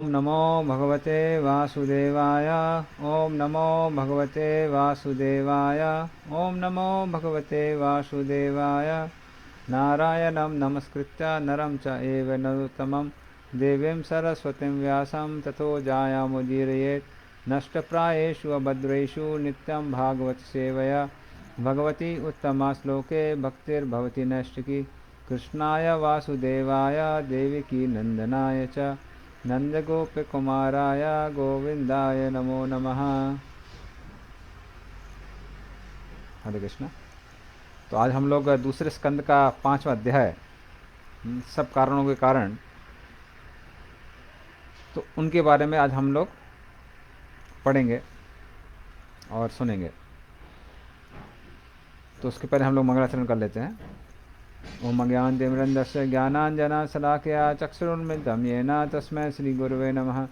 ओम नमो भगवते वासुदेवाय। ओम नमो भगवते वासुदेवाय। ओम नमो भगवते वासुदेवाय। नारायणं नमस्कृत्य नरं च एव नरोत्तमं देवीं सरस्वतीं व्यासं ततो जायामुदीरयेत्। नष्टप्रायेषु अभद्रेषु नित्यं भागवत सेवया भगवती उत्तमा श्लोके भक्तिर्भवति नैष्टिकी। कृष्णाय वासुदेवाय देवकी नंदनाय च नंदगोपकुमाराय गोविंदाय नमो नमः। हरे कृष्णा। तो आज हम लोग दूसरे स्कंद का 5वां अध्याय, सब कारणों के कारण, तो उनके बारे में आज हम लोग पढ़ेंगे और सुनेंगे। तो उसके पहले हम लोग मंगलाचरण कर लेते हैं। ओम अज्ञानतिमिरन्धस्य ज्ञानाञ्जनशलाकया चक्षुरुन्मिलितं येन तस्मै श्रीगुरुवे नमः।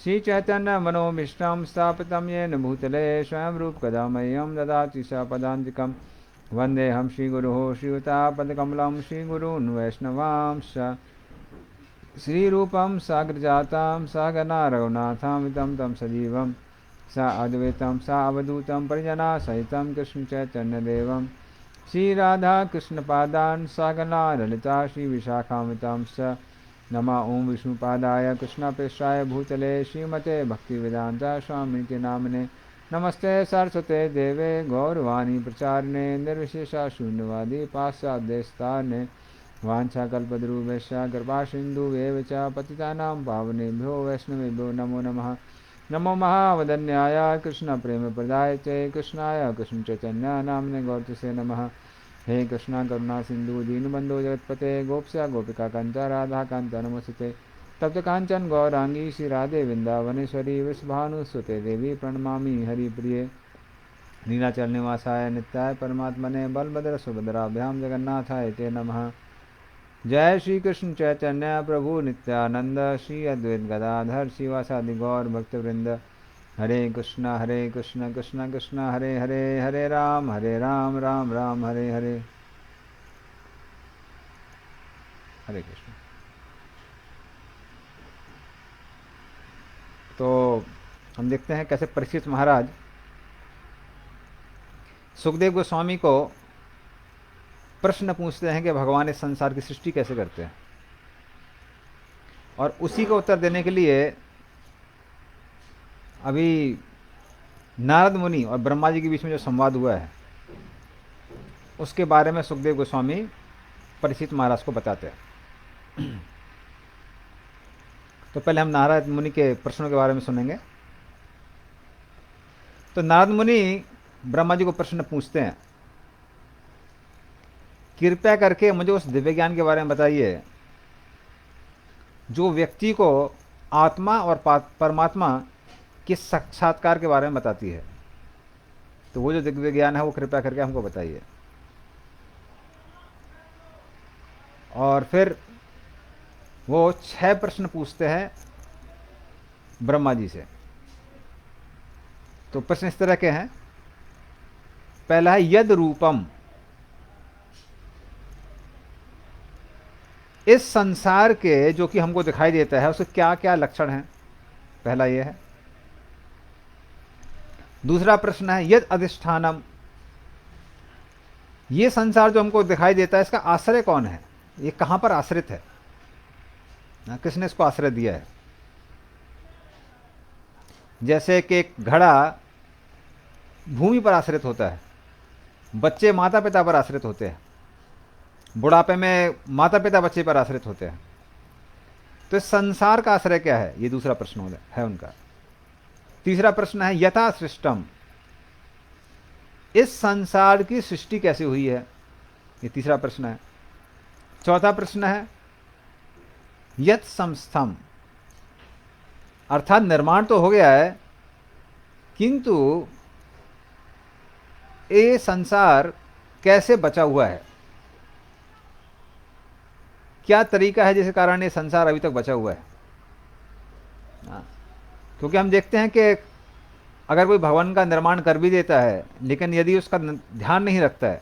श्रीचैतन्यमनोभीष्टं स्थापितं येन भूतले स्वयं रूपकदा मह्यं ददाति स पदान्तिकं। वन्देऽहं श्रीगुरुः श्रीयुतापदकमलं श्रीगुरून् वैष्णवांश्च। श्रीरूपं साग्रजातं सहगना रघुनाथामितं तं सजीवं सा अद्वैतं सा अवधूतं परिजनासहितं कृष्णचैतन्यदेवं श्रीराधा कृष्णपादान् सहगना ललिता श्रीविशाखामितं च। नमः ओं विष्णुपादाय कृष्णप्रेष्ठाय भूतले श्रीमते भक्तिवेदान्ता स्वामिनिति नामिने। नमस्ते सरस्वते देवे गौरवाणी प्रचारिणे निर्विशेषा शून्यवादी पाश्चात्यदेशतारिणे। वाञ्छाकल्पतरुभ्यश्च कृपासिन्धुभ्येव च पतितानां पावनेभ्यो वैष्णवेभ्यो नमो नमः। नमो महावदन्याय कृष्णप्रेमप्रदायते कृष्णाय कृष्णचैतन्य नाम्ने गौरतसे नमः। हे कृष्णा करुणा सिंधु दीनबंधो जगत्पते गोप्स्या गोपिका कांता राधा कांता नमस्ते। तप्त कांचन गौरांगी श्री राधे वृंदावनेश्वरी वृषभानुसुते देवी प्रणमामि हरिप्रिये। नीलाचल निवासाय नित्याय परमात्मने बलभद्र सुभद्राभ्याम जगन्नाथाय ते नमः। जय श्री कृष्ण चैतन्य प्रभु नित्यानंद श्री अद्वैत गदाधर शिवासादि गौर भक्तवृंद। हरे कृष्ण कृष्ण कृष्ण हरे हरे, हरे राम राम राम हरे हरे। हरे कृष्ण। तो हम देखते हैं कैसे परीक्षित महाराज सुखदेव गोस्वामी को प्रश्न पूछते हैं कि भगवान इस संसार की सृष्टि कैसे करते हैं, और उसी का उत्तर देने के लिए अभी नारद मुनि और ब्रह्मा जी के बीच में जो संवाद हुआ है उसके बारे में सुखदेव गोस्वामी परीक्षित महाराज को बताते हैं। तो पहले हम नारद मुनि के प्रश्नों के बारे में सुनेंगे। तो नारद मुनि ब्रह्मा जी को प्रश्न पूछते हैं, कृपया करके मुझे उस दिव्य ज्ञान के बारे में बताइए जो व्यक्ति को आत्मा और परमात्मा के साक्षात्कार के बारे में बताती है। तो वो जो दिव्य ज्ञान है वो कृपया करके हमको बताइए। और फिर वो 6 प्रश्न पूछते हैं ब्रह्मा जी से। तो प्रश्न इस तरह के हैं। पहला है यद रूपम, इस संसार के जो कि हमको दिखाई देता है उसके क्या क्या लक्षण हैं, पहला ये है। दूसरा प्रश्न है यद अधिष्ठानम, ये संसार जो हमको दिखाई देता है इसका आश्रय कौन है, ये कहां पर आश्रित है, किसने इसको आश्रय दिया है। जैसे कि एक घड़ा भूमि पर आश्रित होता है, बच्चे माता पिता पर आश्रित होते हैं, बुढ़ापे में माता पिता बच्चे पर आश्रित होते हैं। तो इस संसार का आश्रय क्या है, ये दूसरा प्रश्न है उनका। तीसरा प्रश्न है यथा सृष्टम, इस संसार की सृष्टि कैसे हुई है, ये तीसरा प्रश्न है। चौथा प्रश्न है यत संस्थम, अर्थात निर्माण तो हो गया है किंतु ये संसार कैसे बचा हुआ है, क्या तरीका है जिसके कारण ये संसार अभी तक बचा हुआ है। क्योंकि हम देखते हैं कि अगर कोई भवन का निर्माण कर भी देता है लेकिन यदि उसका ध्यान नहीं रखता है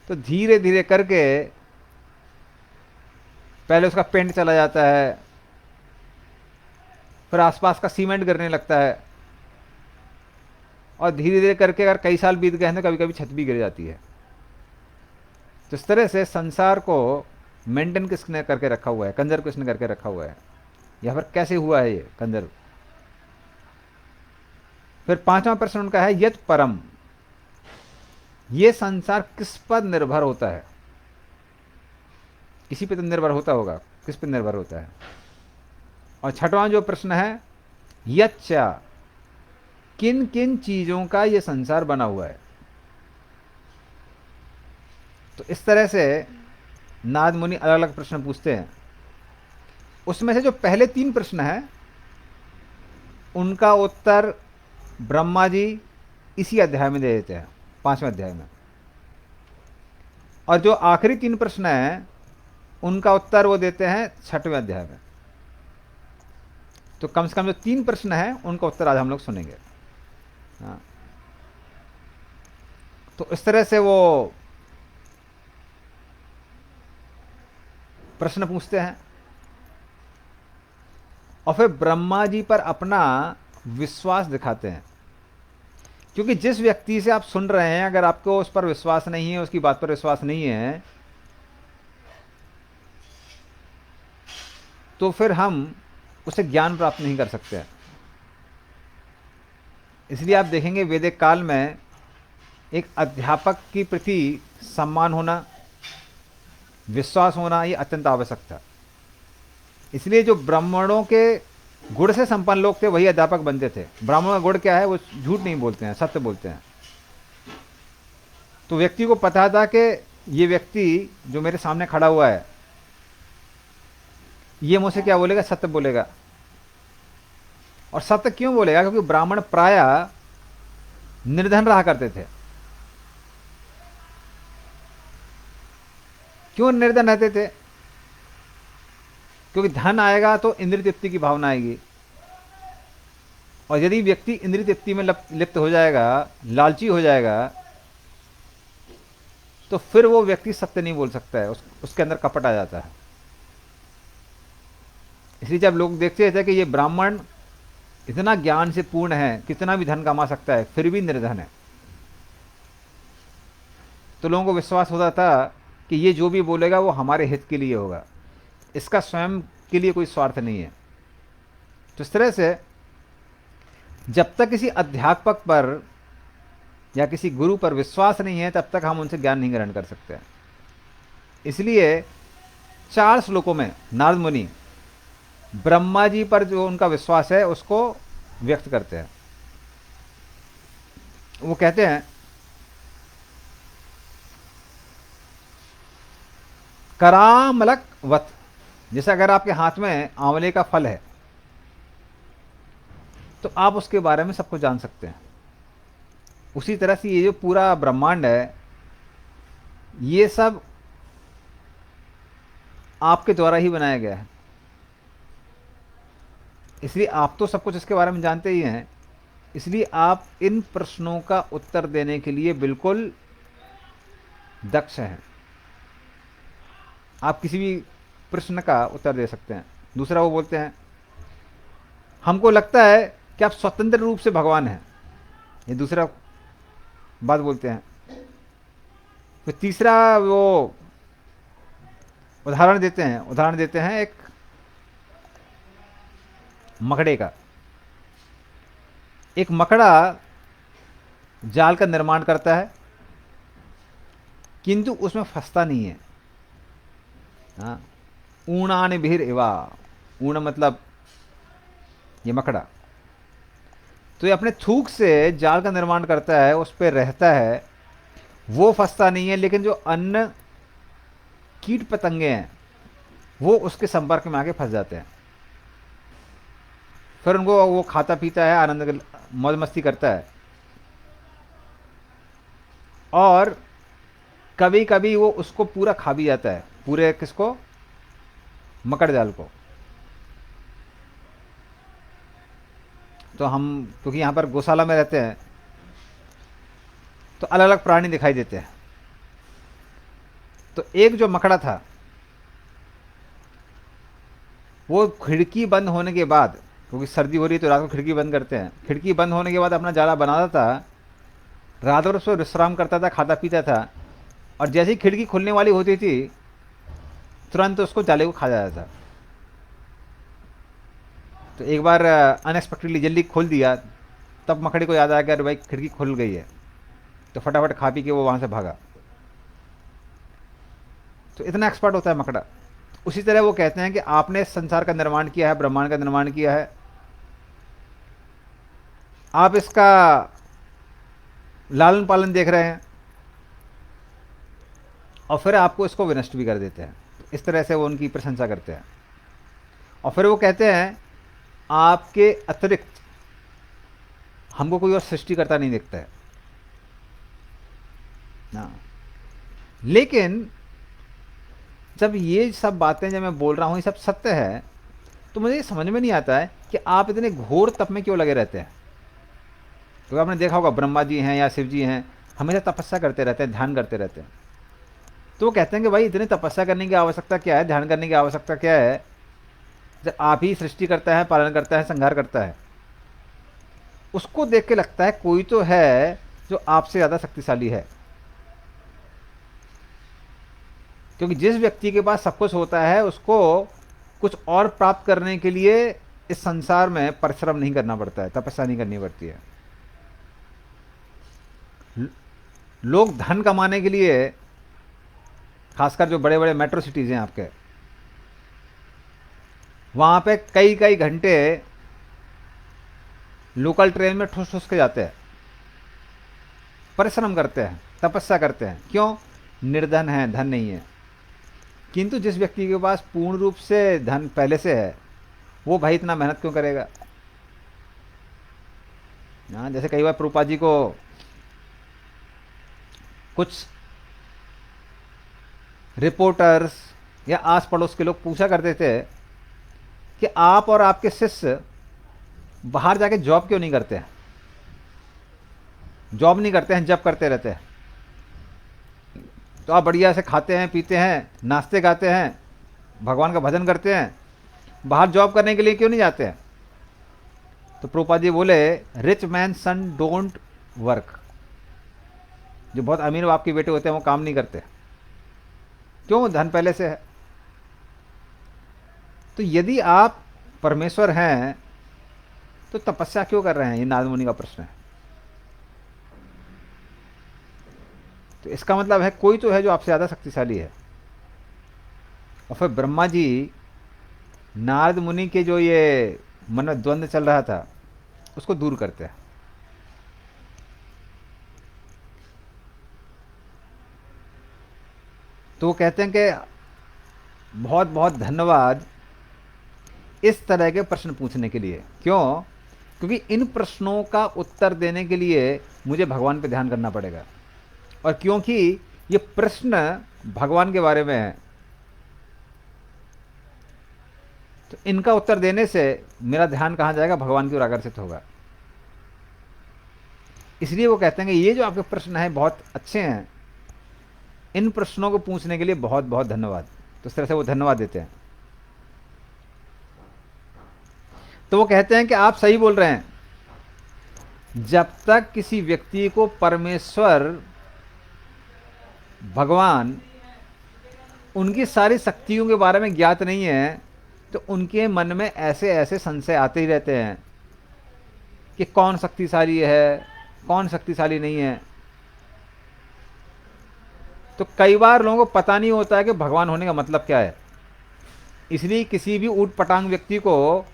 तो धीरे धीरे करके पहले उसका पेंट चला जाता है, फिर आसपास का सीमेंट गिरने लगता है, और धीरे धीरे करके अगर कई साल बीत गए हैं तो कभी कभी छत भी गिर जाती है। तो इस तरह से संसार को मेंटेन किसने करके रखा हुआ है, कंजर्व किसने करके रखा हुआ है, या फिर कैसे हुआ है ये कंजर्व। फिर पांचवा प्रश्न उनका है यत परम, ये संसार किस पर निर्भर होता है, इसी पे तो निर्भर होता होगा, किस पर निर्भर होता है। और छठवां जो प्रश्न है यच्चा, किन किन चीजों का ये संसार बना हुआ है। तो इस तरह से नारद मुनि अलग अलग प्रश्न पूछते हैं। उसमें से जो पहले तीन प्रश्न हैं उनका उत्तर ब्रह्मा जी इसी अध्याय में दे देते हैं, 5वें अध्याय में। और जो आखिरी तीन प्रश्न हैं उनका उत्तर वो देते हैं 6वें अध्याय में। तो कम से कम जो तीन प्रश्न हैं उनका उत्तर आज हम लोग सुनेंगे। हाँ, तो इस तरह से वो प्रश्न पूछते हैं और फिर ब्रह्मा जी पर अपना विश्वास दिखाते हैं। क्योंकि जिस व्यक्ति से आप सुन रहे हैं, अगर आपको उस पर विश्वास नहीं है, उसकी बात पर विश्वास नहीं है, तो फिर हम उसे ज्ञान प्राप्त नहीं कर सकते। इसलिए आप देखेंगे वैदिक काल में एक अध्यापक की प्रति सम्मान होना, विश्वास होना, ये अत्यंत आवश्यक था। इसलिए जो ब्राह्मणों के गुण से संपन्न लोग थे वही अध्यापक बनते थे। ब्राह्मणों का गुण क्या है, वो झूठ नहीं बोलते हैं, सत्य बोलते हैं। तो व्यक्ति को पता था कि ये व्यक्ति जो मेरे सामने खड़ा हुआ है ये मुझसे क्या बोलेगा, सत्य बोलेगा। और सत्य क्यों बोलेगा, क्योंकि ब्राह्मण प्रायः निर्धन रहा करते थे। क्यों निर्धन रहते थे, क्योंकि धन आएगा तो इंद्रिय तृप्ति की भावना आएगी, और यदि व्यक्ति इंद्रिय तृप्ति में लिप्त हो जाएगा, लालची हो जाएगा, तो फिर वो व्यक्ति सत्य नहीं बोल सकता है, उसके अंदर कपट आ जाता है। इसलिए जब लोग देखते थे कि ये ब्राह्मण इतना ज्ञान से पूर्ण है, कितना भी धन कमा सकता है, फिर भी निर्धन है, तो लोगों को विश्वास होता था कि ये जो भी बोलेगा वो हमारे हित के लिए होगा, इसका स्वयं के लिए कोई स्वार्थ नहीं है। तो इस तरह से जब तक किसी अध्यापक पर या किसी गुरु पर विश्वास नहीं है तब तक हम उनसे ज्ञान नहीं ग्रहण कर सकते। इसलिए 4 श्लोकों में नारद मुनि ब्रह्मा जी पर जो उनका विश्वास है उसको व्यक्त करते हैं। वो कहते हैं करामलक वत, जैसे अगर आपके हाथ में आंवले का फल है तो आप उसके बारे में सब कुछ जान सकते हैं। उसी तरह से ये जो पूरा ब्रह्मांड है ये सब आपके द्वारा ही बनाया गया है, इसलिए आप तो सब कुछ इसके बारे में जानते ही हैं। इसलिए आप इन प्रश्नों का उत्तर देने के लिए बिल्कुल दक्ष हैं, आप किसी भी प्रश्न का उत्तर दे सकते हैं। दूसरा वो बोलते हैं हमको लगता है कि आप स्वतंत्र रूप से भगवान हैं, ये दूसरा बात बोलते हैं। फिर तीसरा वो उदाहरण देते हैं एक मकड़े का। एक मकड़ा जाल का निर्माण करता है किंतु उसमें फंसता नहीं है। हाँ, ऊणान भीर इवा, ऊण मतलब ये मकड़ा, तो ये अपने थूक से जाल का निर्माण करता है, उस पर रहता है, वो फंसता नहीं है, लेकिन जो अन्य कीट पतंगे हैं वो उसके संपर्क में आके फंस जाते हैं। फिर उनको वो खाता पीता है, आनंद मौज मस्ती करता है, और कभी कभी वो उसको पूरा खा भी जाता है, पूरे किसको, मकड़ जाल को। तो हम क्योंकि यहाँ पर गौशाला में रहते हैं तो अलग अलग प्राणी दिखाई देते हैं। तो एक जो मकड़ा था वो खिड़की बंद होने के बाद क्योंकि सर्दी हो रही है तो रात को खिड़की बंद करते हैं। खिड़की बंद होने के बाद अपना जाला बनाता था, रात भर उसको विश्राम करता था, खाता पीता था, और जैसे ही खिड़की खुलने वाली होती थी तुरंत उसको जाले को खा जाता था। तो एक बार अनएक्सपेक्टेडली जल्दी खोल दिया, तब मकड़ी को याद आया कि अरे भाई खिड़की खुल गई है, तो फटाफट खा पी के वो वहाँ से भागा। तो इतना एक्सपर्ट होता है मकड़ा। उसी तरह वो कहते हैं कि आपने संसार का निर्माण किया है, ब्रह्मांड का निर्माण किया है, आप इसका लालन पालन देख रहे हैं, और फिर आपको इसको विनष्ट भी कर देते हैं। इस तरह से वो उनकी प्रशंसा करते हैं। और फिर वो कहते हैं आपके अतिरिक्त हमको कोई और सृष्टिकर्ता नहीं दिखता है ना। लेकिन जब ये सब बातें जब मैं बोल रहा हूँ ये सब सत्य है, तो मुझे ये समझ में नहीं आता है कि आप इतने घोर तप में क्यों लगे रहते हैं। तो आपने देखा होगा ब्रह्मा जी हैं या शिव जी हैं, हमेशा तपस्या करते रहते हैं, ध्यान करते रहते हैं। तो वो कहते हैं कि भाई इतनी तपस्या करने की आवश्यकता क्या है, ध्यान करने की आवश्यकता क्या है, जब आप ही सृष्टि करता है, पालन करता है, संहार करता है। उसको देख के लगता है कोई तो है जो आपसे ज़्यादा शक्तिशाली है। क्योंकि जिस व्यक्ति के पास सब कुछ होता है उसको कुछ और प्राप्त करने के लिए इस संसार में परिश्रम नहीं करना पड़ता है, तपस्या नहीं करनी पड़ती है। लोग धन कमाने के लिए, खासकर जो बड़े बड़े मेट्रो सिटीज़ हैं आपके, वहाँ पे कई कई घंटे लोकल ट्रेन में ठुस ठुस के जाते हैं, परिश्रम करते हैं, तपस्या करते हैं। क्यों? निर्धन है, धन नहीं है। किंतु जिस व्यक्ति के पास पूर्ण रूप से धन पहले से है, वो भाई इतना मेहनत क्यों करेगा? हाँ, जैसे कई बार प्रभुपाद जी को कुछ रिपोर्टर्स या आस पड़ोस के लोग पूछा करते थे कि आप और आपके शिष्य बाहर जाके जॉब क्यों नहीं करते हैं, जॉब नहीं करते हैं, जॉब करते रहते हैं। तो आप बढ़िया से खाते हैं, पीते हैं, नाचते गाते हैं, भगवान का भजन करते हैं, बाहर जॉब करने के लिए क्यों नहीं जाते हैं? तो प्रभुपाद जी बोले, rich man son don't work. जो बहुत अमीर बाप के बेटे होते हैं वो काम नहीं करते। क्यों? धन पहले से है। तो यदि आप परमेश्वर हैं तो तपस्या क्यों कर रहे हैं? ये नारद मुनि का प्रश्न है। तो इसका मतलब है कोई तो है जो आपसे ज़्यादा शक्तिशाली है। और फिर ब्रह्मा जी नारद मुनि के जो ये मन में द्वंद्व चल रहा था उसको दूर करते हैं। तो वो कहते हैं कि बहुत बहुत धन्यवाद इस तरह के प्रश्न पूछने के लिए। क्यों? क्योंकि इन प्रश्नों का उत्तर देने के लिए मुझे भगवान पे ध्यान करना पड़ेगा, और क्योंकि ये प्रश्न भगवान के बारे में है, तो इनका उत्तर देने से मेरा ध्यान कहाँ जाएगा? भगवान की ओर आकर्षित होगा। इसलिए वो कहते हैं कि ये जो आपके प्रश्न हैं बहुत अच्छे हैं, इन प्रश्नों को पूछने के लिए बहुत बहुत धन्यवाद। तो इस तरह से वो धन्यवाद देते हैं। तो वो कहते हैं कि आप सही बोल रहे हैं, जब तक किसी व्यक्ति को परमेश्वर भगवान उनकी सारी शक्तियों के बारे में ज्ञात नहीं है, तो उनके मन में ऐसे ऐसे संशय आते ही रहते हैं कि कौन शक्तिशाली है, कौन शक्तिशाली नहीं है। तो कई बार लोगों को पता नहीं होता है कि भगवान होने का मतलब क्या है। इसलिए किसी भी ऊट पटांग व्यक्ति को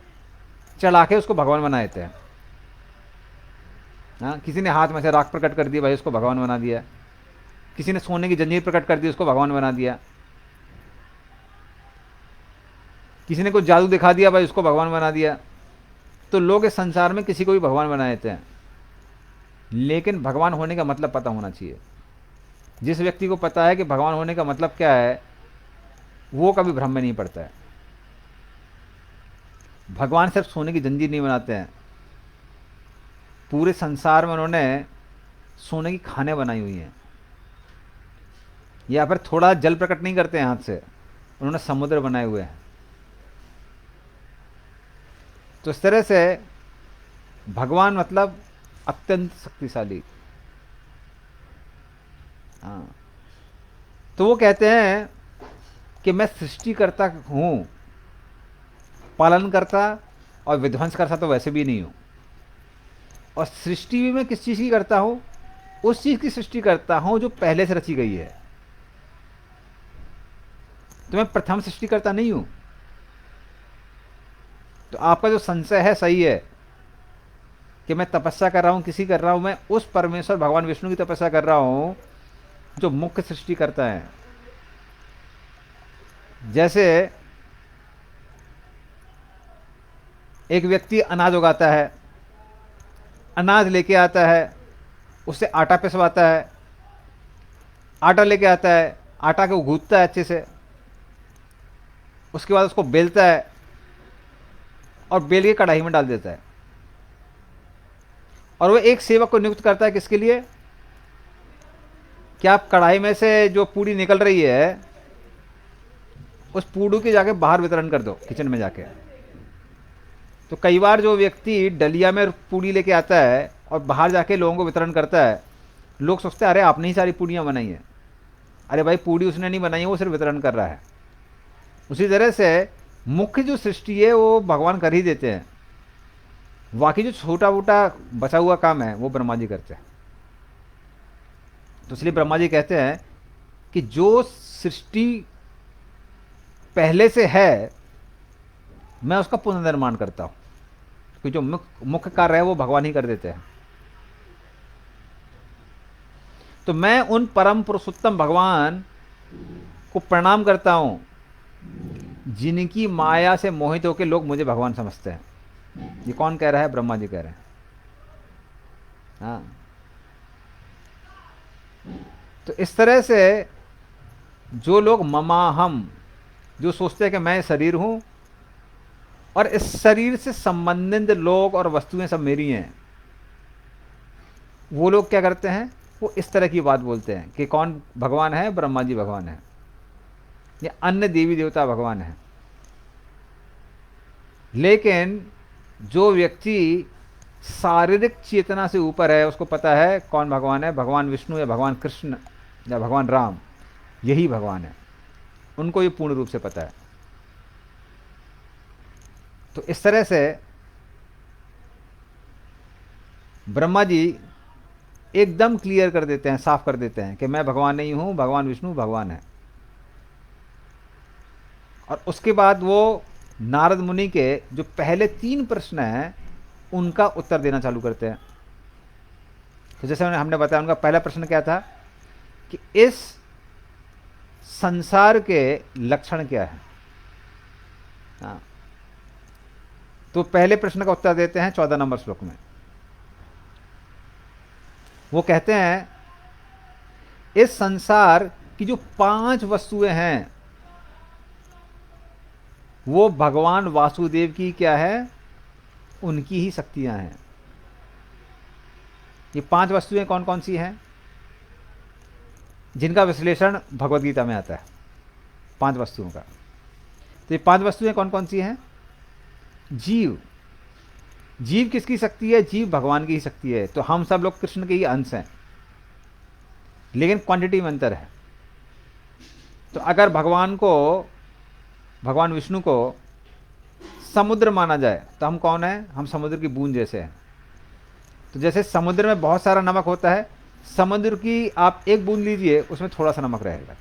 चढ़ा के उसको भगवान बना देते हैं। हाँ, किसी ने हाथ में से राख प्रकट कर दिया, भाई उसको भगवान बना दिया। किसी ने सोने की जंजीर प्रकट कर दी, उसको भगवान बना दिया। किसी ने कुछ जादू दिखा दिया, भाई उसको भगवान बना दिया। तो लोग इस संसार में किसी को भी भगवान बना देते हैं। लेकिन भगवान होने का मतलब पता होना चाहिए। जिस व्यक्ति को पता है कि भगवान होने का मतलब क्या है, वो कभी भ्रम में नहीं पड़ता है। भगवान सिर्फ सोने की जंजीर नहीं बनाते हैं, पूरे संसार में उन्होंने सोने की खाने बनाई हुई हैं। या फिर थोड़ा जल प्रकट नहीं करते हैं हाथ से, उन्होंने समुद्र बनाए हुए हैं। तो इस तरह से भगवान मतलब अत्यंत शक्तिशाली। हाँ, तो वो कहते हैं कि मैं सृष्टिकर्ता हूँ, पालन करता और विध्वंस करता तो वैसे भी नहीं हूँ। और सृष्टि भी मैं किस चीज़ की करता हूँ? उस चीज़ की सृष्टि करता हूँ जो पहले से रची गई है। तो मैं प्रथम सृष्टिकर्ता नहीं हूँ। तो आपका जो संशय है सही है कि मैं तपस्या कर रहा हूँ, किसी कर रहा हूँ, मैं उस परमेश्वर भगवान विष्णु की तपस्या कर रहा हूँ जो मुख्य सृष्टि करता है। जैसे एक व्यक्ति अनाज उगाता है, अनाज लेके आता है, उससे आटा पिसवाता है, आटा लेके आता है, आटा को गूंथता है अच्छे से, उसके बाद उसको बेलता है और बेल के कढ़ाई में डाल देता है। और वो एक सेवक को नियुक्त करता है किसके लिए? कि आप कढ़ाई में से जो पूड़ी निकल रही है उस पूड़ू के जाके बाहर वितरण कर दो किचन में जाके। तो कई बार जो व्यक्ति डलिया में पूड़ी लेके आता है और बाहर जाके लोगों को वितरण करता है, लोग सोचते हैं अरे आपने ही सारी पूड़ियाँ बनाई हैं। अरे भाई, पूड़ी उसने नहीं बनाई है, वो सिर्फ वितरण कर रहा है। उसी तरह से मुख्य जो सृष्टि है वो भगवान कर ही देते हैं, बाकी जो छोटा मोटा बचा हुआ काम है वो ब्रह्मा जी करते हैं। तो इसलिए ब्रह्मा जी कहते हैं कि जो सृष्टि पहले से है मैं उसका पुनर्निर्माण करता हूं, क्योंकि जो मुख्य कार्य है वो भगवान ही कर देते हैं। तो मैं उन परम पुरुषोत्तम भगवान को प्रणाम करता हूं जिनकी माया से मोहित होकर लोग मुझे भगवान समझते हैं। ये कौन कह रहा है? ब्रह्मा जी कह रहे हैं। हाँ, तो इस तरह से जो लोग ममाहम, जो सोचते हैं कि मैं शरीर हूं और इस शरीर से संबंधित लोग और वस्तुएं सब मेरी हैं, वो लोग क्या करते हैं? वो इस तरह की बात बोलते हैं कि कौन भगवान है? ब्रह्मा जी भगवान है, या अन्य देवी देवता भगवान है। लेकिन जो व्यक्ति शारीरिक चेतना से ऊपर है उसको पता है कौन भगवान है। भगवान विष्णु या भगवान कृष्ण या भगवान राम, यही भगवान है। उनको ये पूर्ण रूप से पता है। तो इस तरह से ब्रह्मा जी एकदम क्लियर कर देते हैं, साफ कर देते हैं कि मैं भगवान नहीं हूं, भगवान विष्णु भगवान है। और उसके बाद वो नारद मुनि के जो पहले 3 प्रश्न हैं उनका उत्तर देना चालू करते हैं। तो जैसे हमने बताया, उनका पहला प्रश्न क्या था कि इस संसार के लक्षण क्या है। हाँ, तो पहले प्रश्न का उत्तर देते हैं 14 नंबर श्लोक में। वो कहते हैं इस संसार की जो 5 वस्तुएं हैं वो भगवान वासुदेव की क्या है? उनकी ही शक्तियां हैं। ये 5 वस्तुएं कौन कौन सी हैं जिनका विश्लेषण भगवद गीता में आता है? 5 वस्तुओं का। तो ये 5 वस्तुएं कौन कौन सी हैं? जीव। जीव किसकी शक्ति है? जीव भगवान की ही शक्ति है। तो हम सब लोग कृष्ण के ही अंश हैं, लेकिन क्वांटिटी में अंतर है। तो अगर भगवान विष्णु को समुद्र माना जाए तो हम कौन हैं? हम समुद्र की बूंद जैसे हैं। तो जैसे समुद्र में बहुत सारा नमक होता है, समुद्र की आप एक बूंद लीजिए उसमें थोड़ा सा नमक रहेगा।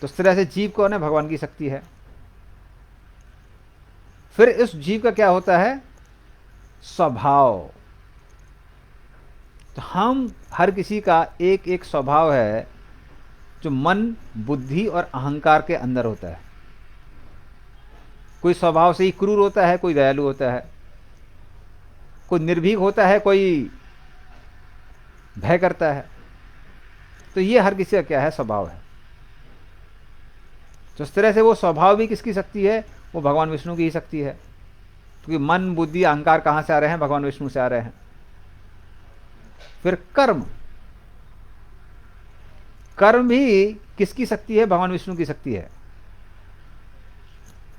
तो इस तरह से जीव कौन है? भगवान की शक्ति है। फिर इस जीव का क्या होता है? स्वभाव। तो हम हर किसी का एक एक स्वभाव है जो मन, बुद्धि और अहंकार के अंदर होता है। कोई स्वभाव से ही क्रूर होता है, कोई दयालु होता है, कोई निर्भीक होता है, कोई भय करता है। तो ये हर किसी का क्या है? स्वभाव है। तो इस तरह से वो स्वभाव भी किसकी शक्ति है? वो भगवान विष्णु की ही शक्ति है। क्योंकि मन, बुद्धि, अहंकार कहाँ से आ रहे हैं? भगवान विष्णु से आ रहे हैं। फिर कर्म। कर्म भी किसकी शक्ति है? भगवान विष्णु की शक्ति है।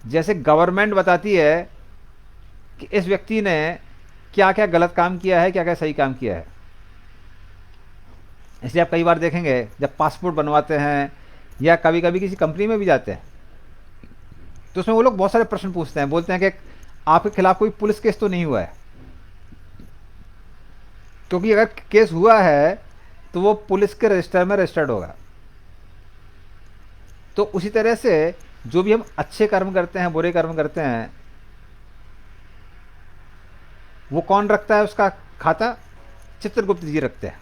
जैसे गवर्नमेंट बताती है कि इस व्यक्ति ने क्या क्या गलत काम किया है, क्या क्या सही काम किया है। इसलिए आप कई बार देखेंगे जब पासपोर्ट बनवाते हैं या कभी कभी किसी कंपनी में भी जाते हैं तो उसमें वो लोग बहुत सारे प्रश्न पूछते हैं, बोलते हैं कि आपके खिलाफ कोई पुलिस केस तो नहीं हुआ है, क्योंकि अगर केस हुआ है तो वो पुलिस के रजिस्टर में रजिस्टर्ड होगा। तो उसी तरह से जो भी हम अच्छे कर्म करते हैं, बुरे कर्म करते हैं, वो कौन रखता है उसका खाता? चित्रगुप्त जी रखते हैं,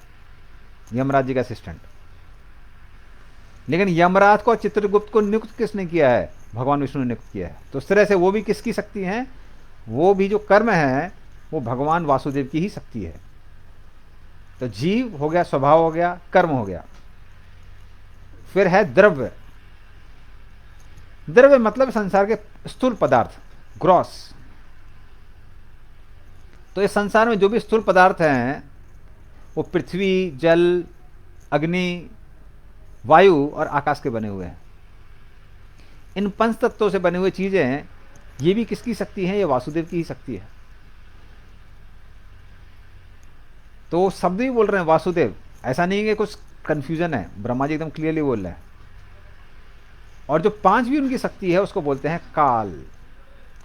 यमराज जी का असिस्टेंट। लेकिन यमराज को, चित्रगुप्त को नियुक्त किसने किया है? भगवान विष्णु ने नियुक्त किया है। तो उस तरह से वो भी किसकी शक्ति है? वो भी जो कर्म है वो भगवान वासुदेव की ही शक्ति है। तो जीव हो गया, स्वभाव हो गया, कर्म हो गया। फिर है द्रव्य। द्रव्य मतलब संसार के स्थूल पदार्थ, ग्रॉस। तो इस संसार में जो भी स्थूल पदार्थ हैं वो पृथ्वी, जल, अग्नि, वायु और आकाश के बने हुए हैं। इन पंच तत्वों से बने हुए चीजें, ये भी किसकी शक्ति है? ये वासुदेव की ही शक्ति है। तो शब्द भी बोल रहे हैं वासुदेव, ऐसा नहीं है कि कुछ कंफ्यूजन है, ब्रह्मा जी एकदम क्लियरली बोल रहे हैं। और जो पांचवी उनकी शक्ति है उसको बोलते हैं काल।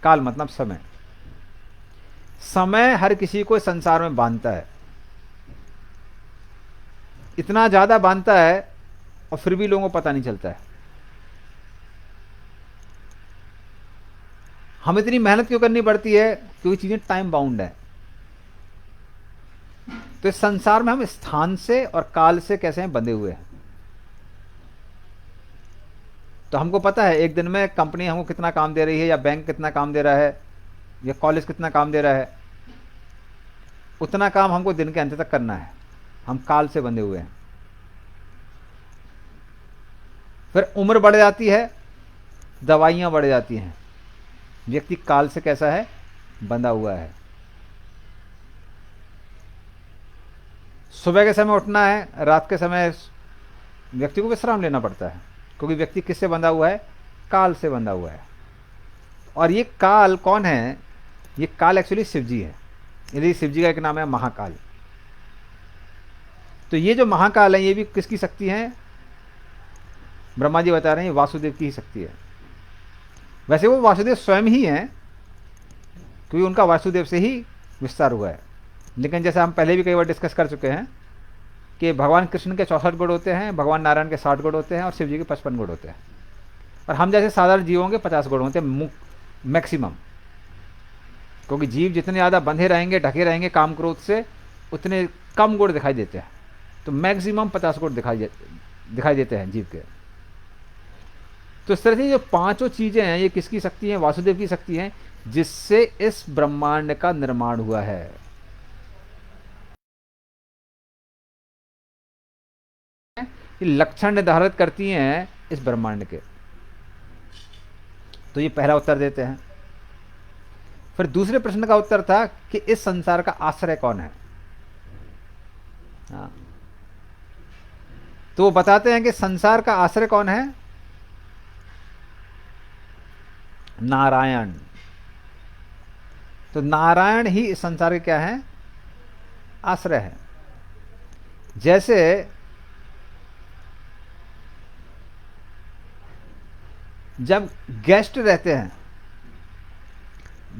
काल मतलब समय। समय हर किसी को संसार में बांधता है, इतना ज्यादा बांधता है और फिर भी लोगों को पता नहीं चलता है। हम इतनी मेहनत क्यों करनी पड़ती है? क्योंकि चीजें टाइम बाउंड है। तो इस संसार में हम स्थान से और काल से कैसे हैं? बंधे हुए हैं। तो हमको पता है एक दिन में कंपनी हमको कितना काम दे रही है, या बैंक कितना काम दे रहा है, या कॉलेज कितना काम दे रहा है। उतना काम हमको दिन के अंत तक करना है। हम काल से बंधे हुए हैं। फिर उम्र बढ़ जाती है, दवाइयां बढ़ जाती हैं। व्यक्ति काल से कैसा है? बंधा हुआ है। सुबह के समय उठना है, रात के समय व्यक्ति को विश्राम लेना पड़ता है, क्योंकि व्यक्ति किससे बंधा हुआ है? काल से बंधा हुआ है। और ये काल कौन है? ये काल एक्चुअली शिव जी है। यदि शिव जी का एक नाम है महाकाल। तो ये जो महाकाल है ये भी किसकी शक्ति है? ब्रह्मा जी बता रहे हैं वासुदेव की ही शक्ति है। वैसे वो वासुदेव स्वयं ही हैं, क्योंकि उनका वासुदेव से ही विस्तार हुआ है। लेकिन जैसे हम पहले भी कई बार डिस्कस कर चुके हैं कि भगवान कृष्ण के 64 गुण होते हैं, भगवान नारायण के 60 गुण होते हैं और शिव जी के 55 गुण होते हैं। और हम जैसे साधारण जीवों के 50 गुण होते हैं मैक्सिमम। क्योंकि जीव जितने ज़्यादा बंधे रहेंगे, ढके रहेंगे काम क्रोध से, उतने कम गुण दिखाई देते हैं। तो मैक्सिमम 50 गुण दिखाई देते हैं जीव के। तो इस तरह से जो पांचों चीजें हैं ये किसकी शक्ति है? वासुदेव की शक्ति है, जिससे इस ब्रह्मांड का निर्माण हुआ है। ये लक्षण निर्धारित करती हैं इस ब्रह्मांड के। तो ये पहला उत्तर देते हैं। फिर दूसरे प्रश्न का उत्तर था कि इस संसार का आश्रय कौन है। हाँ, तो वो बताते हैं कि संसार का आश्रय कौन है? नारायण। तो नारायण ही इस संसार के क्या है? आश्रय है। जैसे जब गेस्ट रहते हैं,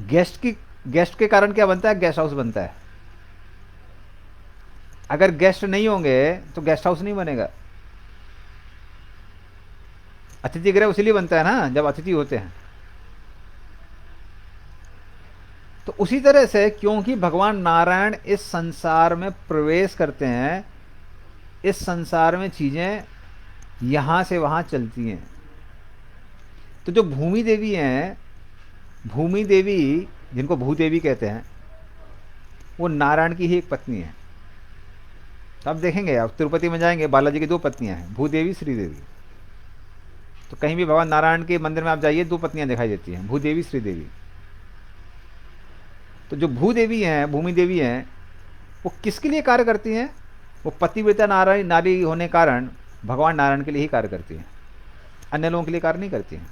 गेस्ट के कारण क्या बनता है? गेस्ट हाउस बनता है। अगर गेस्ट नहीं होंगे तो गेस्ट हाउस नहीं बनेगा। अतिथि गृह उसीलिए बनता है ना जब अतिथि होते हैं। तो उसी तरह से क्योंकि भगवान नारायण इस संसार में प्रवेश करते हैं, इस संसार में चीजें यहां से वहां चलती हैं। तो जो भूमि देवी हैं, भूमि देवी जिनको भूदेवी कहते हैं, वो नारायण की ही एक पत्नी है। तो आप देखेंगे, आप तिरुपति में जाएंगे, बालाजी की 2 पत्नियां हैं, भूदेवी, श्रीदेवी। तो कहीं भी भगवान नारायण के मंदिर में आप जाइए 2 पत्नियां दिखाई देती हैं, भूदेवी, श्रीदेवी। तो जो भूदेवी हैं, भूमि देवी हैं, वो किसके लिए कार्य करती हैं? वो पतिव्रता नारी होने कारण भगवान नारायण के लिए ही कार्य करती हैं, अन्य लोगों के लिए कार्य नहीं करती हैं।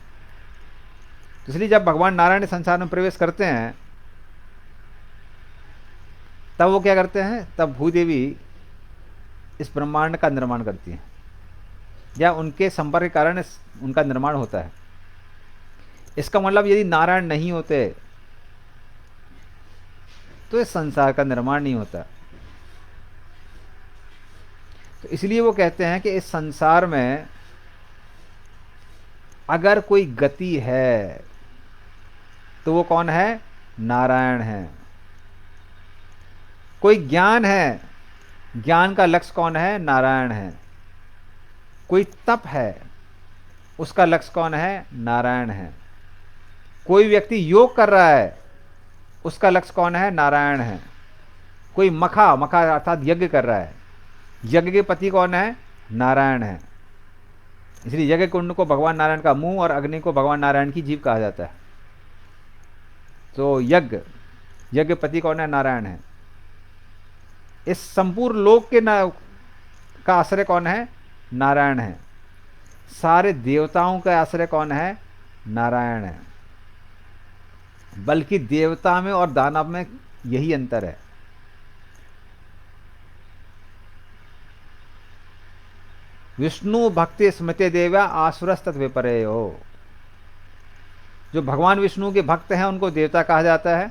तो इसलिए जब भगवान नारायण संसार में प्रवेश करते हैं तब वो क्या करते हैं, तब भूदेवी इस ब्रह्मांड का निर्माण करती हैं, या उनके संपर्क के कारण उनका निर्माण होता है। इसका मतलब यदि नारायण नहीं होते तो इस संसार का निर्माण नहीं होता। तो इसलिए वो कहते हैं कि इस संसार में अगर कोई गति है तो वो कौन है, नारायण है। कोई ज्ञान है, ज्ञान का लक्ष्य कौन है, नारायण है। कोई तप है, उसका लक्ष्य कौन है, नारायण है। कोई व्यक्ति योग कर रहा है, उसका लक्ष्य कौन है, नारायण है। कोई मखा मखा अर्थात यज्ञ कर रहा है, यज्ञ के पति कौन है, नारायण है। इसलिए यज्ञ कुंड को भगवान नारायण का मुंह और अग्नि को भगवान नारायण की जीभ कहा जाता है। तो यज्ञ पति कौन है, नारायण है। इस संपूर्ण लोक के का आश्रय कौन है, नारायण है। सारे देवताओं का आश्रय कौन है, नारायण है। बल्कि देवता में और दानव में यही अंतर है। विष्णु भक्ति स्मृति देवा आसुरस्तत् विपर्ययो। जो भगवान विष्णु के भक्त हैं उनको देवता कहा जाता है,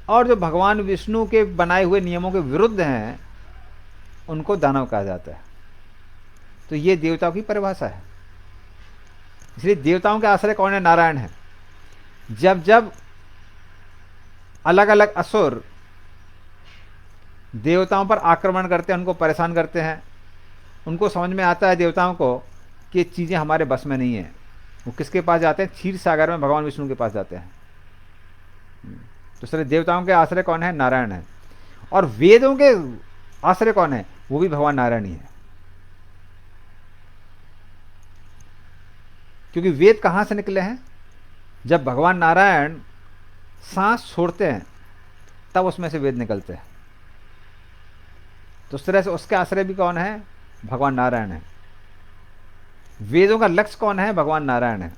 और जो भगवान विष्णु के बनाए हुए नियमों के विरुद्ध हैं उनको दानव कहा जाता है। तो ये देवताओं की परिभाषा है। इसलिए देवताओं के आश्रय कौन है, नारायण है। जब जब अलग अलग असुर देवताओं पर आक्रमण करते हैं, उनको परेशान करते हैं, उनको समझ में आता है देवताओं को कि ये चीज़ें हमारे बस में नहीं है, वो किसके पास जाते हैं, क्षीर सागर में भगवान विष्णु के पास जाते हैं। तो सारे देवताओं के आश्रय कौन है, नारायण है। और वेदों के आश्रय कौन है, वो भी भगवान नारायण ही है। क्योंकि वेद कहाँ से निकले हैं, जब भगवान नारायण सांस छोड़ते हैं तब उसमें से वेद निकलते हैं। तो उस तरह से उसके आश्रय भी कौन है, भगवान नारायण है। वेदों का लक्ष्य कौन है, भगवान नारायण है।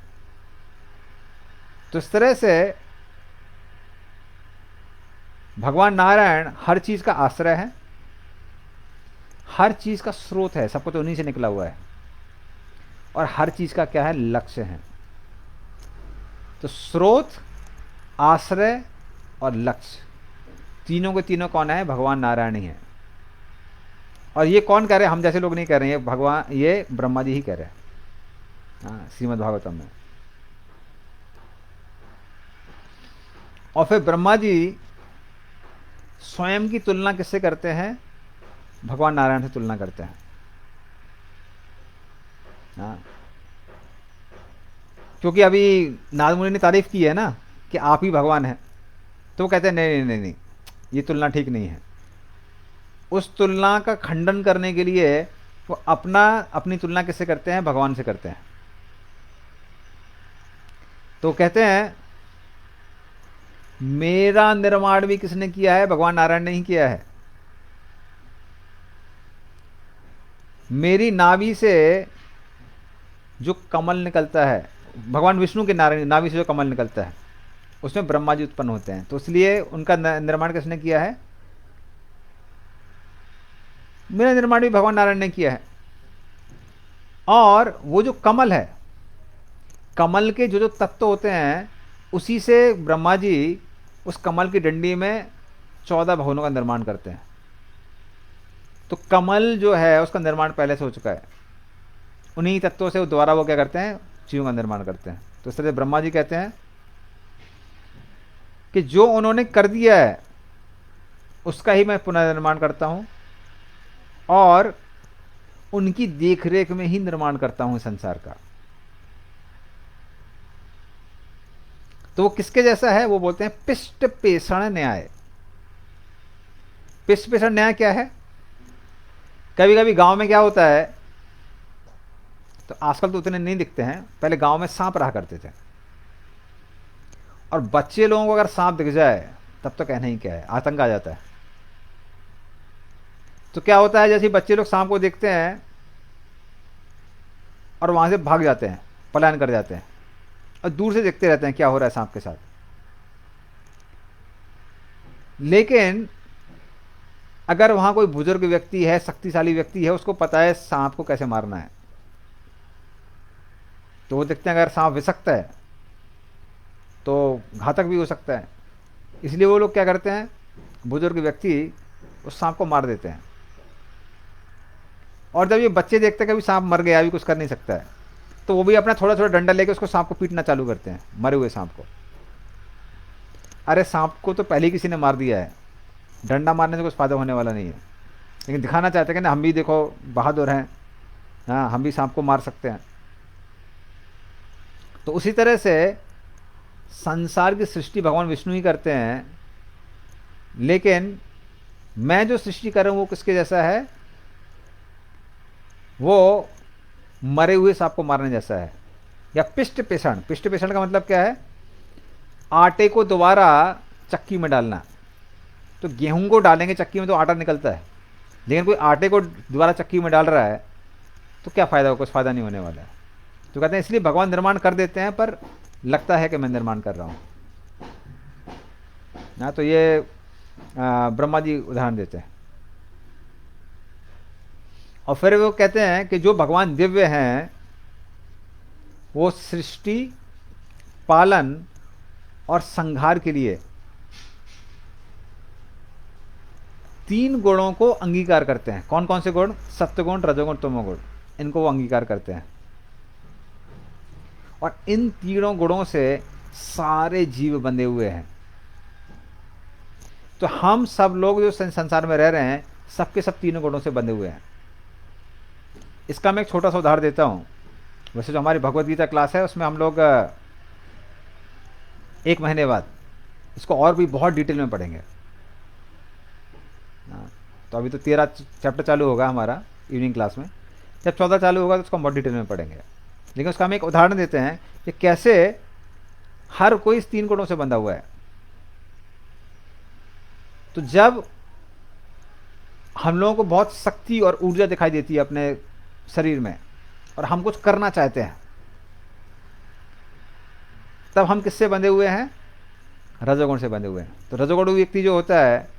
तो इस तरह से भगवान नारायण हर चीज का आश्रय है, हर चीज का स्रोत है, सबको तो उन्हीं से निकला हुआ है, और हर चीज का क्या है, लक्ष्य है। तो स्रोत, आश्रय और लक्ष्य, तीनों के तीनों कौन है, भगवान नारायण ही है। और ये कौन कह रहे हैं, हम जैसे लोग नहीं कह रहे हैं, ये भगवान, ये ब्रह्मा जी ही कह रहे हैं। हाँ, श्रीमद् भागवतम में। और फिर ब्रह्मा जी स्वयं की तुलना किससे करते हैं, भगवान नारायण से तुलना करते हैं। हाँ, क्योंकि अभी नारद मुनि ने तारीफ की है ना कि आप ही भगवान हैं, तो वो कहते हैं नहीं नहीं नहीं नहीं, ये तुलना ठीक नहीं है। उस तुलना का खंडन करने के लिए वो अपनी तुलना किससे करते हैं, भगवान से करते हैं। तो कहते हैं मेरा निर्माण भी किसने किया है, भगवान नारायण ने ही किया है। मेरी नाभि से जो कमल निकलता है, भगवान विष्णु के नाभि से जो कमल निकलता है, उसमें ब्रह्मा जी उत्पन्न होते हैं। तो इसलिए उनका निर्माण किसने किया है, मेरा निर्माण भी भगवान नारायण ने किया है। और वो जो कमल है, कमल के जो जो तत्व होते हैं, उसी से ब्रह्मा जी उस कमल की डंडी में 14 भवनों का निर्माण करते हैं। तो कमल जो है उसका निर्माण पहले से हो चुका है, उन्हीं तत्वों से दोबारा वो क्या करते हैं, चीज़ों का निर्माण करते हैं। तो इस तरह ब्रह्मा जी कहते हैं कि जो उन्होंने कर दिया है उसका ही मैं पुनर्निर्माण करता हूँ, और उनकी देखरेख में ही निर्माण करता हूँ संसार का। तो वो किसके जैसा है, वो बोलते हैं पिष्ट पेषण न्याय। पिष्ट पेषण न्याय क्या है, कभी कभी गांव में क्या होता है, तो आजकल तो उतने नहीं दिखते हैं, पहले गांव में सांप रहा करते थे, और बच्चे लोगों को अगर सांप दिख जाए तब तो कहना ही क्या है, आतंक आ जाता है। तो क्या होता है, जैसे बच्चे लोग सांप को देखते हैं और वहां से भाग जाते हैं, पलायन कर जाते हैं, और दूर से देखते रहते हैं क्या हो रहा है सांप के साथ। लेकिन अगर वहां कोई बुजुर्ग व्यक्ति है, शक्तिशाली व्यक्ति है, उसको पता है सांप को कैसे मारना है, तो वो देखते हैं अगर सांप विषक्त है तो घातक भी हो सकता है, इसलिए वो लोग क्या करते हैं, बुजुर्ग व्यक्ति उस सांप को मार देते हैं। और जब ये बच्चे देखते हैं कि अभी सांप मर गया, अभी कुछ कर नहीं सकता है, तो वो भी अपना थोड़ा थोड़ा डंडा लेके उसको सांप को पीटना चालू करते हैं, मरे हुए सांप को। अरे सांप को तो पहले ही किसी ने मार दिया है, डंडा मारने से कुछ फायदा होने वाला नहीं है, लेकिन दिखाना चाहते हैं कि ना हम भी देखो बहादुर हैं, हाँ हम भी सांप को मार सकते हैं। तो उसी तरह से संसार की सृष्टि भगवान विष्णु ही करते हैं, लेकिन मैं जो सृष्टि कर रहा हूँ वो किसके जैसा है, वो मरे हुए सांप को मारने जैसा है। या पिष्ट पेषण, पिष्ट पेषण का मतलब क्या है, आटे को दोबारा चक्की में डालना। तो गेहूं को डालेंगे चक्की में तो आटा निकलता है, लेकिन कोई आटे को दोबारा चक्की में डाल रहा है तो क्या फ़ायदा हो, कुछ फ़ायदा नहीं होने वाला है। तो कहते हैं इसलिए भगवान निर्माण कर देते हैं, पर लगता है कि मैं निर्माण कर रहा हूँ ना। तो ये ब्रह्मा जी उदाहरण देते हैं। और फिर वो कहते हैं कि जो भगवान दिव्य हैं वो सृष्टि, पालन और संहार के लिए तीन गुणों को अंगीकार करते हैं। कौन कौन से गुण, सत्वगुण, रजोगुण, तमोगुण, इनको वो अंगीकार करते हैं। और इन तीनों गुणों से सारे जीव बंधे हुए हैं। तो हम सब लोग जो संसार में रह रहे हैं सबके सब तीनों गुणों से बंधे हुए हैं। इसका मैं एक छोटा सा उदाहरण देता हूँ। वैसे जो हमारी भगवत गीता क्लास है उसमें हम लोग एक महीने बाद इसको और भी बहुत डिटेल में पढ़ेंगे। तो अभी तो 13 चैप्टर चालू होगा हमारा इवनिंग क्लास में, जब 14 चालू होगा तो उसको हम बहुत डिटेल में पढ़ेंगे। लेकिन उसका हम एक उदाहरण देते हैं कि कैसे हर कोई इस तीन गुणों से बंधा हुआ है। तो जब हम लोगों को बहुत शक्ति और ऊर्जा दिखाई देती है अपने शरीर में और हम कुछ करना चाहते हैं, तब हम किससे बंधे हुए हैं, रजोगुण से बंधे हुए हैं। तो रजोगुण व्यक्ति जो होता है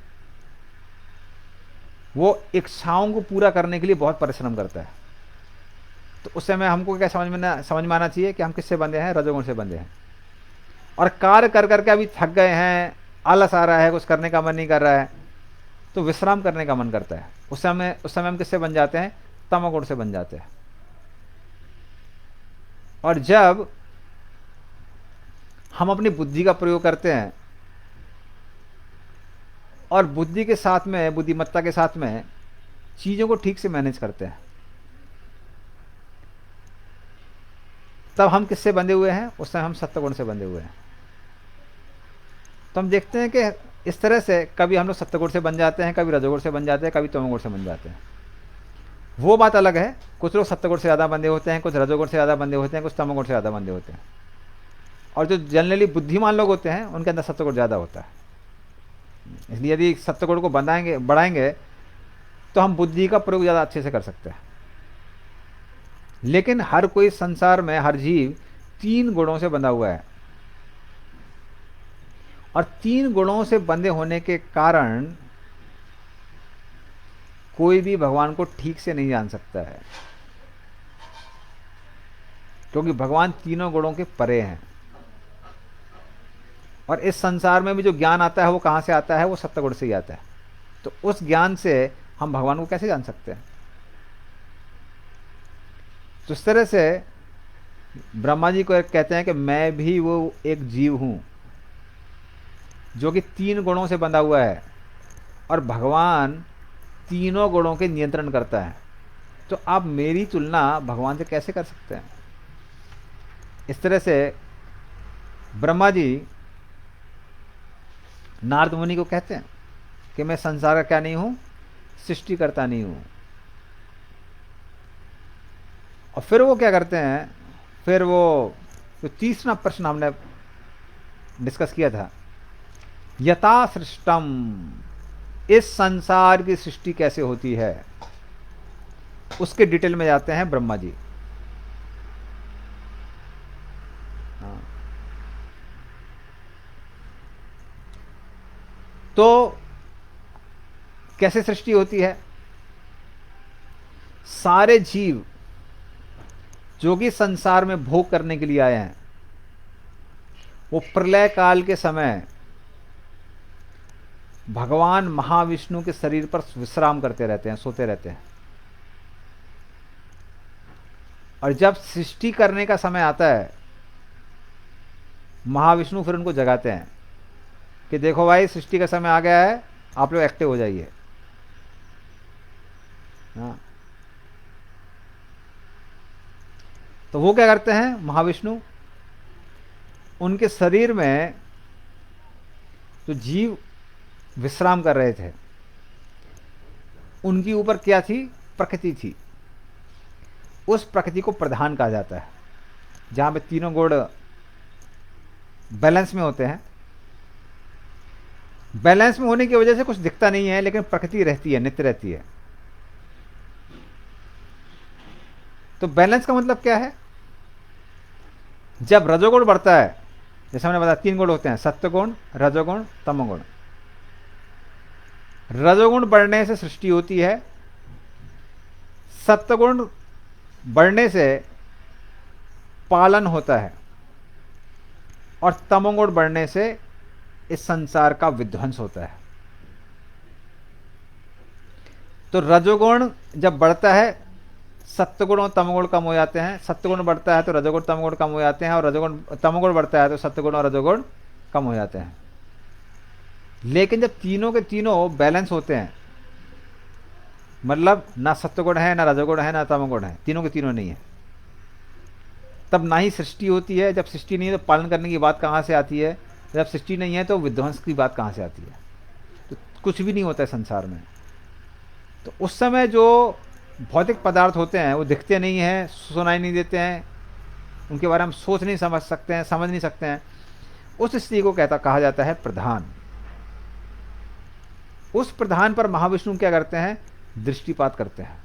वो इच्छाओं को पूरा करने के लिए बहुत परिश्रम करता है। तो उस समय हमको क्या समझ में आना चाहिए कि हम किससे बंधे हैं, रजोगुण से बंधे हैं। और कार्य कर करके अभी थक गए हैं, आलस आ रहा है, कुछ करने का मन नहीं कर रहा है, तो विश्राम करने का मन करता है। उस समय हम किससे बन जाते हैं, तमोगुण से बन जाते हैं। और जब हम अपनी बुद्धि का प्रयोग करते हैं और बुद्धि के साथ में, बुद्धिमत्ता के साथ में चीजों को ठीक से मैनेज करते हैं, तब हम किससे बंधे हुए हैं, उस समय हम सत्वगुण से बंधे हुए हैं। तो हम देखते हैं कि इस तरह से कभी हम लोग सत्वगुण से बन जाते हैं, कभी रजोगुण से बन जाते हैं, कभी तमोगुण से बन जाते हैं। वो बात अलग है, कुछ लोग सत्वगुण से ज़्यादा बंधे होते हैं, कुछ रजोगुण से ज़्यादा बंधे होते हैं, कुछ तमोगुण से ज़्यादा बंधे होते हैं। और जो जनरली बुद्धिमान लोग होते हैं उनके अंदर सत्वगुण ज़्यादा होता है। इसलिए यदि सत्वगुण को बढ़ाएंगे तो हम बुद्धि का प्रयोग ज़्यादा अच्छे से कर सकते हैं। लेकिन हर कोई संसार में, हर जीव तीन गुणों से बंधा हुआ है। और तीन गुणों से बंधे होने के कारण कोई भी भगवान को ठीक से नहीं जान सकता है, क्योंकि भगवान तीनों गुणों के परे हैं। और इस संसार में भी जो ज्ञान आता है वो कहाँ से आता है, वो सत्वगुण से ही आता है। तो उस ज्ञान से हम भगवान को कैसे जान सकते हैं। तो इस तरह से ब्रह्मा जी को कहते हैं कि मैं भी वो एक जीव हूं जो कि तीन गुणों से बंधा हुआ है, और भगवान तीनों गुणों के नियंत्रण करता है। तो आप मेरी तुलना भगवान से कैसे कर सकते हैं। इस तरह से ब्रह्मा जी नारद मुनि को कहते हैं कि मैं संसार का क्या नहीं हूं, सृष्टिकर्ता नहीं हूं। और फिर वो क्या करते हैं, फिर वो जो तीसरा प्रश्न हमने डिस्कस किया था, यथा सृष्टम, इस संसार की सृष्टि कैसे होती है, उसके डिटेल में जाते हैं ब्रह्मा जी। तो कैसे सृष्टि होती है? सारे जीव जो कि संसार में भोग करने के लिए आए हैं, वो प्रलय काल के समय भगवान महाविष्णु के शरीर पर विश्राम करते रहते हैं, सोते रहते हैं। और जब सृष्टि करने का समय आता है, महाविष्णु फिर उनको जगाते हैं कि देखो भाई, सृष्टि का समय आ गया है, आप लोग एक्टिव हो जाइए। हाँ, तो वो क्या करते हैं महाविष्णु? उनके शरीर में जो जीव विश्राम कर रहे थे, उनके ऊपर क्या थी? प्रकृति थी। उस प्रकृति को प्रधान कहा जाता है, जहां पे तीनों गुण बैलेंस में होते हैं। बैलेंस में होने की वजह से कुछ दिखता नहीं है, लेकिन प्रकृति रहती है, नित्य रहती है। तो बैलेंस का मतलब क्या है? जब रजोगुण बढ़ता है, जैसे हमने बताया 3 गुण होते हैं, सत्वगुण, रजोगुण, तमोगुण। रजोगुण बढ़ने से सृष्टि होती है, सत्वगुण बढ़ने से पालन होता है, और तमोगुण बढ़ने से इस संसार का विध्वंस होता है। तो रजोगुण जब बढ़ता है, सत्वगुण और तमोगुण कम हो जाते हैं। सत्वगुण बढ़ता है तो रजोगुण तमोगुण कम हो जाते हैं, और रजोगुण तमोगुण बढ़ता है तो सत्वगुण और रजोगुण कम हो जाते हैं। लेकिन जब तीनों के तीनों बैलेंस होते हैं, मतलब ना सत्वगुण है, ना रजोगुण है, ना तमोगुण है, तीनों के तीनों नहीं है, तब ना ही सृष्टि होती है। जब सृष्टि नहीं है तो पालन करने की बात कहाँ से आती है? जब सृष्टि नहीं है तो विध्वंस की बात कहाँ से आती है? तो कुछ भी नहीं होता है संसार में। तो उस समय जो भौतिक पदार्थ होते हैं वो दिखते नहीं हैं, सुनाई नहीं देते हैं, उनके बारे में हम सोच नहीं समझ सकते हैं, समझ नहीं सकते हैं। उस स्थिति को कहा जाता है प्रधान। उस प्रधान पर महाविष्णु क्या करते हैं? दृष्टिपात करते हैं।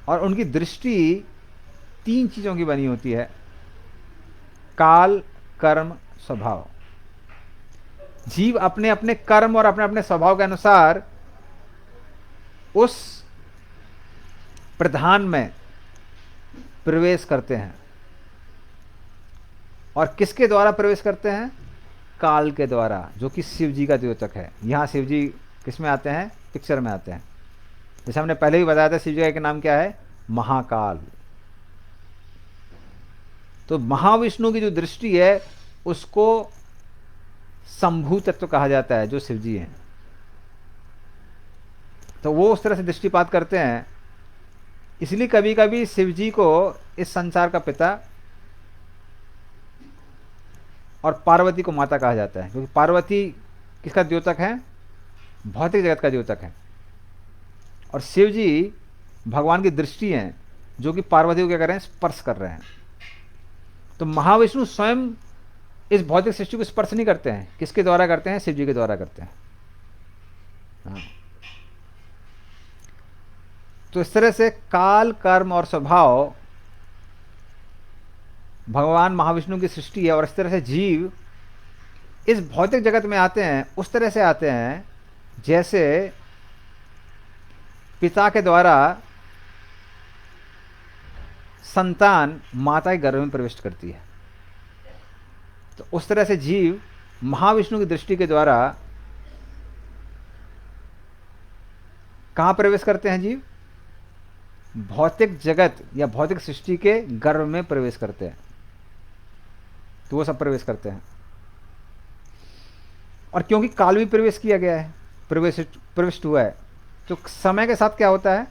और उनकी दृष्टि 3 चीजों की बनी होती है: काल, कर्म, स्वभाव। जीव अपने अपने कर्म और अपने अपने स्वभाव के अनुसार उस प्रधान में प्रवेश करते हैं। और किसके द्वारा प्रवेश करते हैं? काल के द्वारा, जो कि शिव जी का द्योतक है। यहां शिव जी किस में आते हैं? पिक्चर में आते हैं। जैसे हमने पहले भी बताया था, शिव जी का एक नाम क्या है? महाकाल। तो महाविष्णु की जो दृष्टि है उसको शंभु तत्व कहा जाता है, जो शिव जी हैं। तो वो उस तरह से दृष्टिपात करते हैं। इसलिए कभी कभी शिव जी को इस संसार का पिता और पार्वती को माता कहा जाता है, क्योंकि पार्वती किसका द्योतक है? भौतिक जगत का द्योतक है। और शिव जी भगवान की दृष्टि है, जो कि पार्वती को क्या कर रहे हैं? स्पर्श कर रहे हैं। तो महाविष्णु स्वयं इस भौतिक सृष्टि को स्पर्श नहीं करते हैं। किसके द्वारा करते हैं? शिव जी के द्वारा करते हैं। हाँ। तो इस तरह से काल, कर्म और स्वभाव भगवान महाविष्णु की सृष्टि है। और इस तरह से जीव इस भौतिक जगत में आते हैं, उस तरह से आते हैं जैसे पिता के द्वारा संतान माता के गर्भ में प्रवेश करती है। तो उस तरह से जीव महाविष्णु की दृष्टि के द्वारा कहां प्रवेश करते हैं? जीव भौतिक जगत या भौतिक सृष्टि के गर्भ में प्रवेश करते हैं। तो वो सब प्रवेश करते हैं। और क्योंकि काल भी प्रवेश किया गया है, प्रविष्ट हुआ है, तो समय के साथ क्या होता है?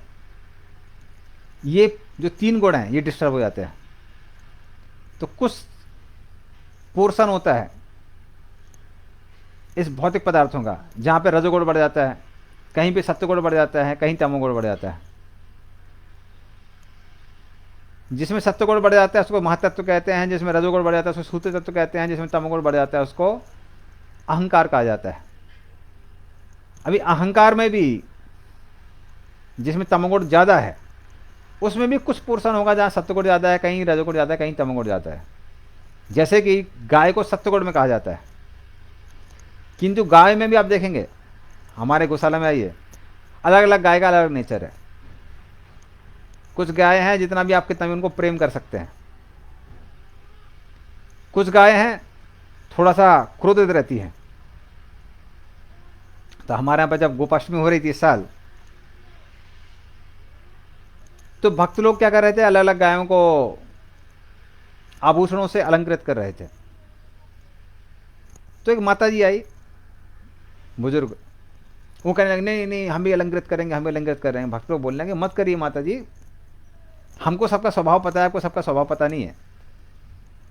ये जो 3 गुण हैं ये डिस्टर्ब हो जाते हैं। तो कुछ पोर्शन होता है इस भौतिक पदार्थों का, जहां पे रजोगुण बढ़ जाता है, कहीं पे सत्वगुण बढ़ जाता है, कहीं तमोगुण बढ़ जाता है। जिसमें सत्वगुण बढ़ जाता है उसको महातत्व कहते हैं, जिसमें रजोगुण बढ़ जाता है उसको सूत्र तत्व कहते हैं, जिसमें तमोगुण बढ़ जाता है उसको अहंकार कहा जाता है। अभी अहंकार में भी जिसमें तमोगुण ज़्यादा है, उसमें भी कुछ पोर्शन होगा जहाँ सत्वगुण ज़्यादा है, कहीं रजोगुण ज़्यादा है, कहीं तमोगुण ज़्यादा है। जैसे कि गाय को सत्वगुण में कहा जाता है, किंतु गाय में भी आप देखेंगे हमारे गौशाला में आइए, अलग अलग गाय का अलग अलग नेचर है। कुछ गाय हैं जितना भी आप कितना भी उनको प्रेम कर सकते हैं, कुछ गाय हैं थोड़ा सा क्रोधित रहती हैं। तो हमारे यहाँ पर जब गोपाष्टमी हो रही थी इस साल, तो भक्त लोग क्या कर रहे थे, अलग अलग गायों को आभूषणों से अलंकृत कर रहे थे। तो एक माता जी आई, बुजुर्ग, वो कहने लगे नहीं नहीं हम भी अलंकृत करेंगे, हम भी अलंकृत करेंगे। भक्त लोग बोलने लगे मत करिए माता जी, हमको सबका स्वभाव पता है, आपको सबका स्वभाव पता नहीं है।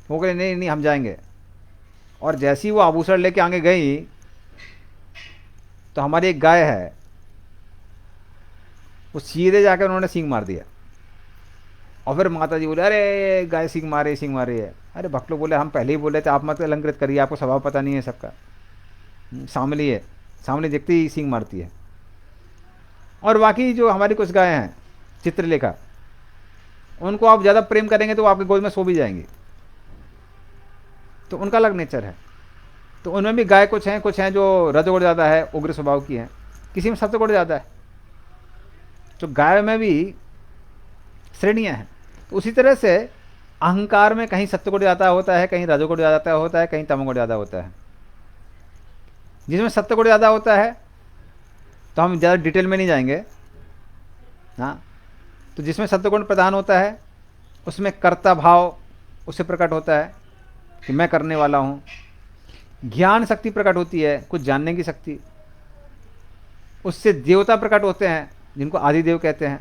वो कहे नहीं नहीं हम जाएंगे। और जैसे ही वो आभूषण लेके आगे गई, तो हमारी एक गाय है, वो सीधे जाकर उन्होंने सींग मार दिया। और फिर माता जी बोले अरे गाय सींग मारे है। अरे भक्त लोग बोले हम पहले ही बोले थे आप मत अलंकृत करिए, आपको स्वभाव पता नहीं है सबका। सामली है, सामने देखते ही सींग मारती है। और बाकी जो हमारी कुछ गाय हैं चित्रलेखा, उनको आप ज़्यादा प्रेम करेंगे तो वो आपके गोद में सो भी जाएंगी, तो उनका अलग नेचर है। तो उनमें भी गाय कुछ हैं जो रजोगुण ज़्यादा है, उग्र स्वभाव की हैं, किसी में सत्वगुण ज़्यादा है। तो गाय में भी श्रेणियाँ हैं। तो उसी तरह से अहंकार में कहीं सत्वगुण ज़्यादा होता है, कहीं रजोगुण ज़्यादा होता है, कहीं तमोगुण ज़्यादा होता है। जिसमें सत्वगुण ज़्यादा होता है तो हम ज़्यादा डिटेल में नहीं जाएंगे। हाँ, तो जिसमें सत्वगुण प्रधान होता है उसमें कर्ता भाव उससे प्रकट होता है कि मैं करने वाला हूँ। ज्ञान शक्ति प्रकट होती है, कुछ जानने की शक्ति। उससे देवता प्रकट होते हैं जिनको आदिदेव कहते हैं।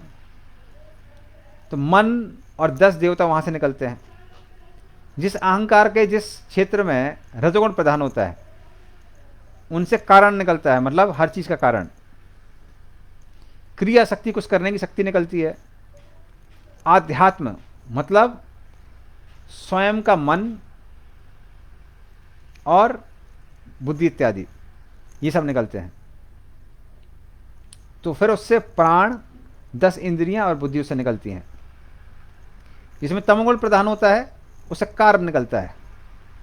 तो मन और 10 देवता वहाँ से निकलते हैं। जिस अहंकार के जिस क्षेत्र में रजोगुण प्रधान होता है उनसे कारण निकलता है, मतलब हर चीज़ का कारण। क्रिया शक्ति, कुछ करने की शक्ति निकलती है। आध्यात्म मतलब स्वयं का मन और बुद्धि इत्यादि, ये सब निकलते हैं। तो फिर उससे प्राण, 10 इंद्रियां और बुद्धि उससे निकलती हैं। जिसमें तमोगुण प्रधान होता है उससे कार्म निकलता है,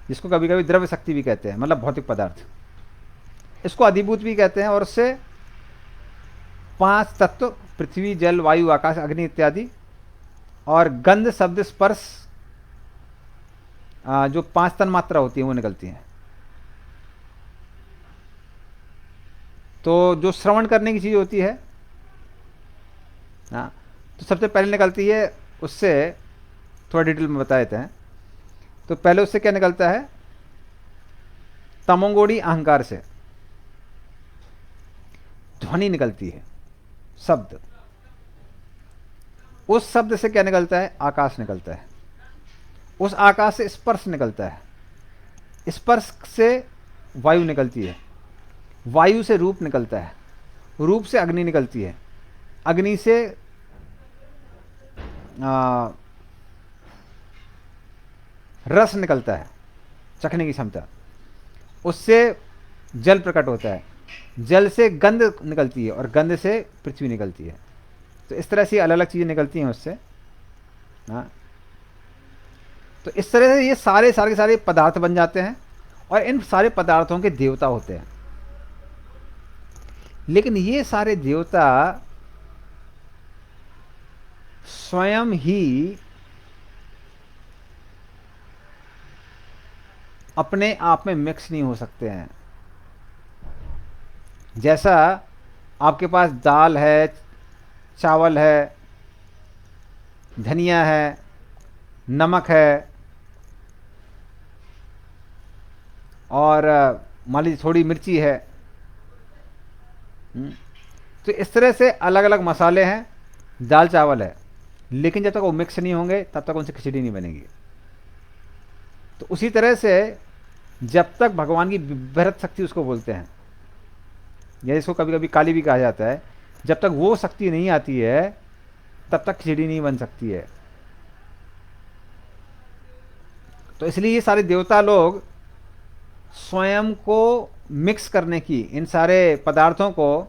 जिसको कभी कभी द्रव्य शक्ति भी कहते हैं, मतलब भौतिक पदार्थ। इसको अधिभूत भी कहते हैं। और उससे 5 तत्व, पृथ्वी जल वायु आकाश अग्नि इत्यादि, और गंध शब्द स्पर्श, जो 5 तन मात्रा होती है वो निकलती हैं। तो जो श्रवण करने की चीज़ होती है, हाँ, तो सबसे पहले निकलती है उससे, थोड़ा डिटेल में बता देते हैं। तो पहले उससे क्या निकलता है, तमोगुणी अहंकार से ध्वनि निकलती है, शब्द। उस शब्द से क्या निकलता है, आकाश निकलता है। उस आकाश से स्पर्श निकलता है, स्पर्श से वायु निकलती है, वायु से रूप निकलता है, रूप से अग्नि निकलती है, अग्नि से रस निकलता है, चखने की क्षमता। उससे जल प्रकट होता है, जल से गंध निकलती है, और गंध से पृथ्वी निकलती है। तो इस तरह से अलग अलग चीज़ें निकलती हैं उससे। हाँ, तो इस तरह से ये सारे के सारे पदार्थ बन जाते हैं, और इन सारे पदार्थों के देवता होते हैं। लेकिन ये सारे देवता स्वयं ही अपने आप में मिक्स नहीं हो सकते हैं। जैसा आपके पास दाल है, चावल है, धनिया है, नमक है, और मान लीजिए थोड़ी मिर्ची है। तो इस तरह से अलग अलग मसाले हैं, दाल चावल है, लेकिन जब तक वो मिक्स नहीं होंगे तब तक उनसे खिचड़ी नहीं बनेगी। तो उसी तरह से जब तक भगवान की विभरत शक्ति उसको बोलते हैं, या इसको कभी कभी काली भी कहा जाता है, जब तक वो शक्ति नहीं आती है तब तक खिचड़ी नहीं बन सकती है। तो इसलिए ये सारे देवता लोग स्वयं को मिक्स करने की, इन सारे पदार्थों को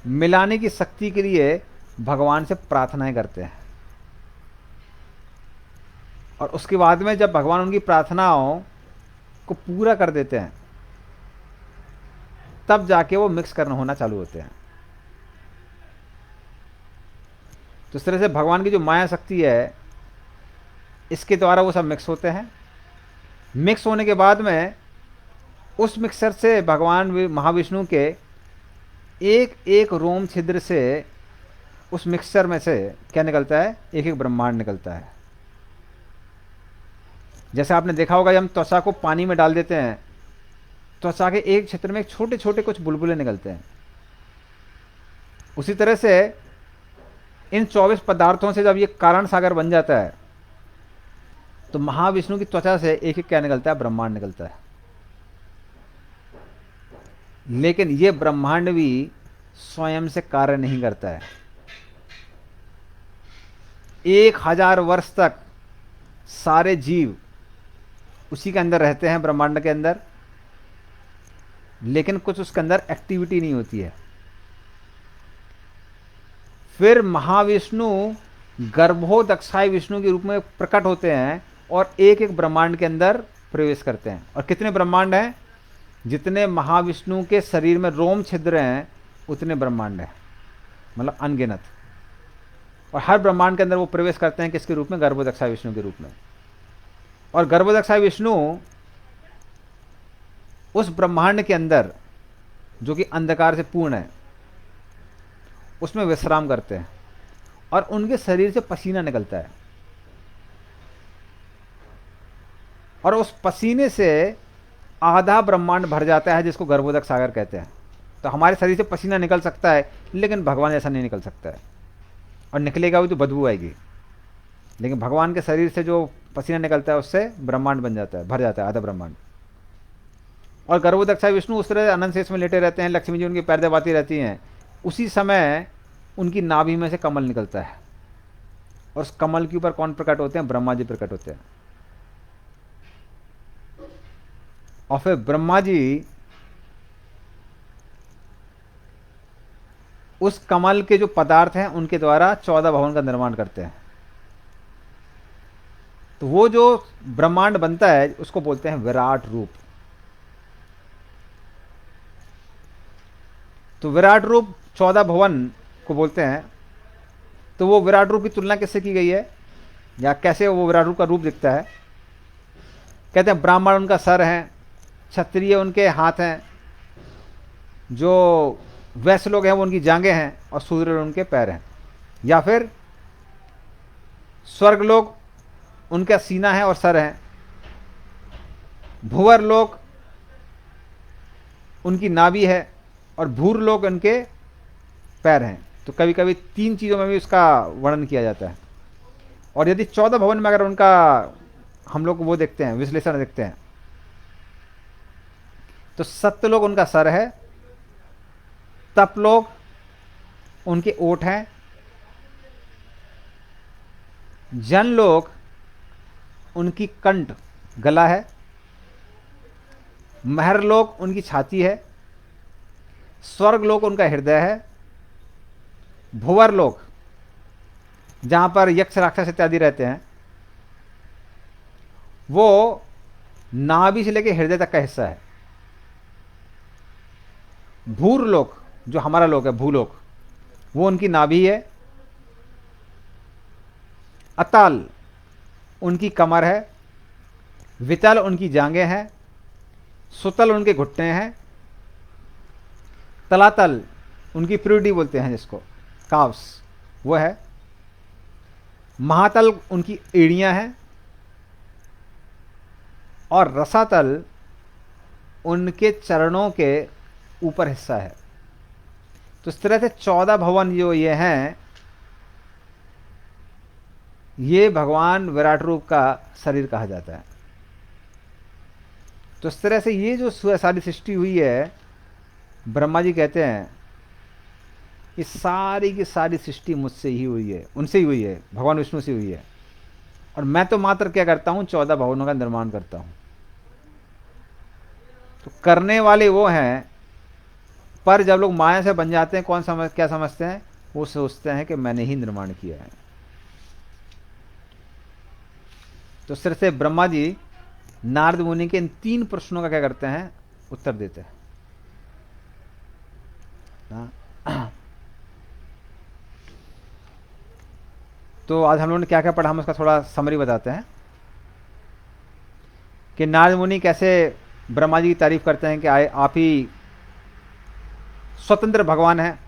मिलाने की शक्ति के लिए भगवान से प्रार्थनाएं करते हैं। और उसके बाद में जब भगवान उनकी प्रार्थनाओं को पूरा कर देते हैं तब जाके वो मिक्स करना होना चालू होते हैं। तो इस तरह से भगवान की जो माया शक्ति है, इसके द्वारा वो सब मिक्स होते हैं। मिक्स होने के बाद में उस मिक्सर से भगवान महाविष्णु के एक एक रोम छिद्र से, उस मिक्सचर में से क्या निकलता है, एक एक ब्रह्मांड निकलता है। जैसे आपने देखा होगा, जब हम त्वचा को पानी में डाल देते हैं, त्वचा के एक क्षेत्र में छोटे छोटे कुछ बुलबुले निकलते हैं। उसी तरह से इन 24 पदार्थों से जब ये कारण सागर बन जाता है, तो महाविष्णु की त्वचा से एक एक क्या निकलता है, ब्रह्मांड निकलता है। लेकिन ये ब्रह्मांड भी स्वयं से कार्य नहीं करता है। 1000 वर्ष तक सारे जीव उसी के अंदर रहते हैं, ब्रह्मांड के अंदर, लेकिन कुछ उसके अंदर एक्टिविटी नहीं होती है। फिर महाविष्णु गर्भोदक्षाय विष्णु के रूप में प्रकट होते हैं और एक एक ब्रह्मांड के अंदर प्रवेश करते हैं। और कितने ब्रह्मांड हैं? जितने महाविष्णु के शरीर में रोम छिद्र हैं उतने ब्रह्मांड हैं, मतलब अनगिनत। और हर ब्रह्मांड के अंदर वो प्रवेश करते हैं, किसके रूप में? गर्भोदक्षाय विष्णु के रूप में। और गर्भोदक्षाय विष्णु उस ब्रह्मांड के अंदर, जो कि अंधकार से पूर्ण है, उसमें विश्राम करते हैं और उनके शरीर से पसीना निकलता है। और उस पसीने से आधा ब्रह्मांड भर जाता है, जिसको गर्भोदक सागर कहते हैं। तो हमारे शरीर से पसीना निकल सकता है, लेकिन भगवान ऐसा नहीं निकल सकता है। और निकलेगा भी तो बदबू आएगी। लेकिन भगवान के शरीर से जो पसीना निकलता है, उससे ब्रह्मांड बन जाता है, भर जाता है आधा ब्रह्मांड। और गर्भोदक्षाय विष्णु उस तरह अनंत शेष में लेटे रहते हैं, लक्ष्मी जी उनकी पैर दबाती रहती हैं। उसी समय उनकी नाभि में से कमल निकलता है, और उस कमल के ऊपर कौन प्रकट होते हैं? ब्रह्मा जी प्रकट होते हैं। और फिर ब्रह्मा जी उस कमल के जो पदार्थ हैं उनके द्वारा 14 भवन का निर्माण करते हैं। तो वो जो ब्रह्मांड बनता है उसको बोलते हैं विराट रूप। तो विराट रूप 14 भवन को बोलते हैं। तो वो विराट रूप की तुलना किससे की गई है, या कैसे वो विराट रूप का रूप दिखता है? कहते हैं ब्राह्मण उनका सर है, क्षत्रिय उनके हाथ हैं, जो वैश्य लोग हैं वो उनकी जांघें हैं, और शूद्र उनके पैर हैं। या फिर स्वर्ग लोग उनका सीना है और सर है, भूवर लोग उनकी नाभि है, और भूर लोग उनके पैर हैं। तो कभी कभी 3 चीज़ों में भी उसका वर्णन किया जाता है। और यदि 14 भवन में अगर उनका हम लोग वो देखते हैं, विश्लेषण देखते हैं, तो सत्य लोग उनका सर है, तप लोग उनके ओठ हैं, जन लोग उनकी कंठ गला है, महर लोग उनकी छाती है, स्वर्ग लोग उनका हृदय है, भुवर लोग जहां पर यक्ष राक्षस इत्यादि रहते हैं, वो नाभि से लेकर हृदय तक का हिस्सा है। भूर लोग, जो हमारा लोग है भूलोक, वो उनकी नाभि है। अताल उनकी कमर है, वितल उनकी जांघें हैं, सुतल उनके घुटने हैं, तलातल उनकी प्रीडी बोलते हैं जिसको, काव्स वो है, महातल उनकी एड़ियां हैं, और रसातल उनके चरणों के ऊपर हिस्सा है। तो इस तरह से 14 भवन जो ये हैं, ये भगवान विराट रूप का शरीर कहा जाता है। तो इस तरह से ये जो सारी सृष्टि हुई है, ब्रह्मा जी कहते हैं ये सारी की सारी सृष्टि मुझसे ही हुई है, उनसे ही हुई है, भगवान विष्णु से हुई है। और मैं तो मात्र क्या करता हूं? 14 भवनों का निर्माण करता हूं। तो करने वाले वो हैं, पर जब लोग माया से बन जाते हैं, क्या समझते हैं? वो सोचते हैं कि मैंने ही निर्माण किया है। तो सिर्फ से ब्रह्मा जी नारद मुनि के इन 3 प्रश्नों का क्या करते हैं? उत्तर देते हैं। ना। तो आज हम लोगों ने क्या क्या पढ़ा, हम उसका थोड़ा समरी बताते हैं कि नारद मुनि कैसे ब्रह्मा जी की तारीफ करते हैं कि आए आप ही स्वतंत्र भगवान हैं।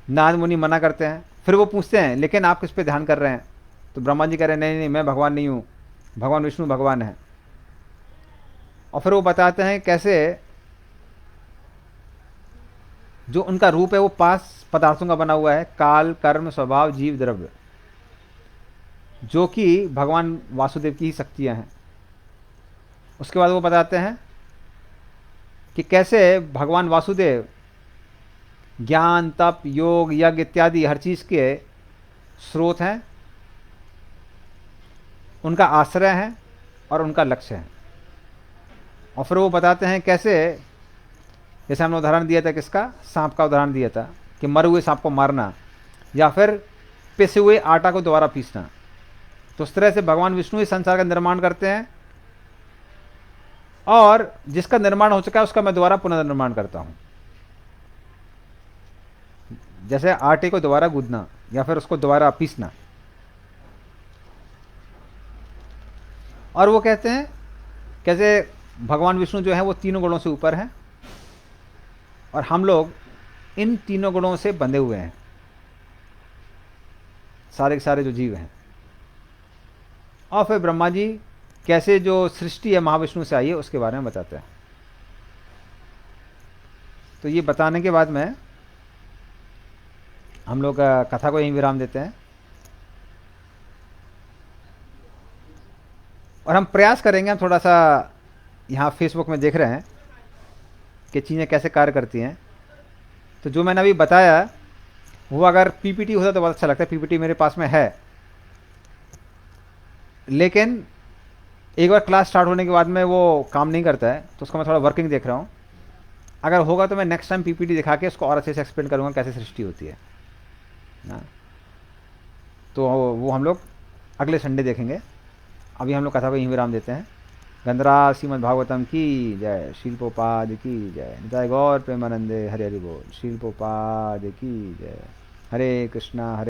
नारद मुनि मना करते हैं, फिर वो पूछते हैं लेकिन आप किस पे ध्यान कर रहे हैं? तो ब्रह्मा जी कह रहे हैं नहीं नहीं, मैं भगवान नहीं हूँ, भगवान विष्णु भगवान है। और फिर वो बताते हैं कैसे जो उनका रूप है वो 5 पदार्थों का बना हुआ है, काल, कर्म, स्वभाव, जीव, द्रव्य, जो कि भगवान वासुदेव की ही शक्तियां हैं। उसके बाद वो बताते हैं कि कैसे भगवान वासुदेव ज्ञान, तप, योग, यज्ञ इत्यादि हर चीज के स्रोत हैं, उनका आश्रय है और उनका लक्ष्य है। और फिर वो बताते हैं कैसे, जैसे हमने उदाहरण दिया था किसका, सांप का उदाहरण दिया था कि मरे हुए सांप को मारना या फिर पिसे हुए आटा को दोबारा पीसना। तो उस तरह से भगवान विष्णु इस संसार का निर्माण करते हैं और जिसका निर्माण हो चुका है उसका मैं दोबारा पुनर्निर्माण करता हूं। जैसे आटे को दोबारा गूंदना या फिर उसको दोबारा पीसना। और वो कहते हैं कैसे भगवान विष्णु जो है वो तीनों गुणों से ऊपर हैं और हम लोग इन तीनों गुणों से बंधे हुए हैं, सारे के सारे जो जीव हैं। और फिर ब्रह्मा जी कैसे जो सृष्टि है महाविष्णु से आई है उसके बारे में बताते हैं। तो ये बताने के बाद में हम लोग कथा को यहीं विराम देते हैं और हम प्रयास करेंगे, हम थोड़ा सा यहाँ फेसबुक में देख रहे हैं कि चीज़ें कैसे कार्य करती हैं। तो जो मैंने अभी बताया वो अगर पीपीटी होता तो बहुत अच्छा लगता है। पीपीटी मेरे पास में है, लेकिन एक बार क्लास स्टार्ट होने के बाद में वो काम नहीं करता है, तो उसका मैं थोड़ा वर्किंग देख रहा हूँ। अगर होगा तो मैं नेक्स्ट टाइम पीपीटी दिखा के उसको और अच्छे से एक्सप्लेन करूँगा कैसे सृष्टि होती है ना। तो वो हम लोग अगले संडे देखेंगे। अभी हम लोग कथा को यहीं विराम देते हैं। गंधरा श्रीमद् भागवतम की जय, शिल्पोपाद की जय, जय गौर प्रेमानंदे, हरे हरि बोल। शिल्पोपाद की जय। हरे कृष्णा हरे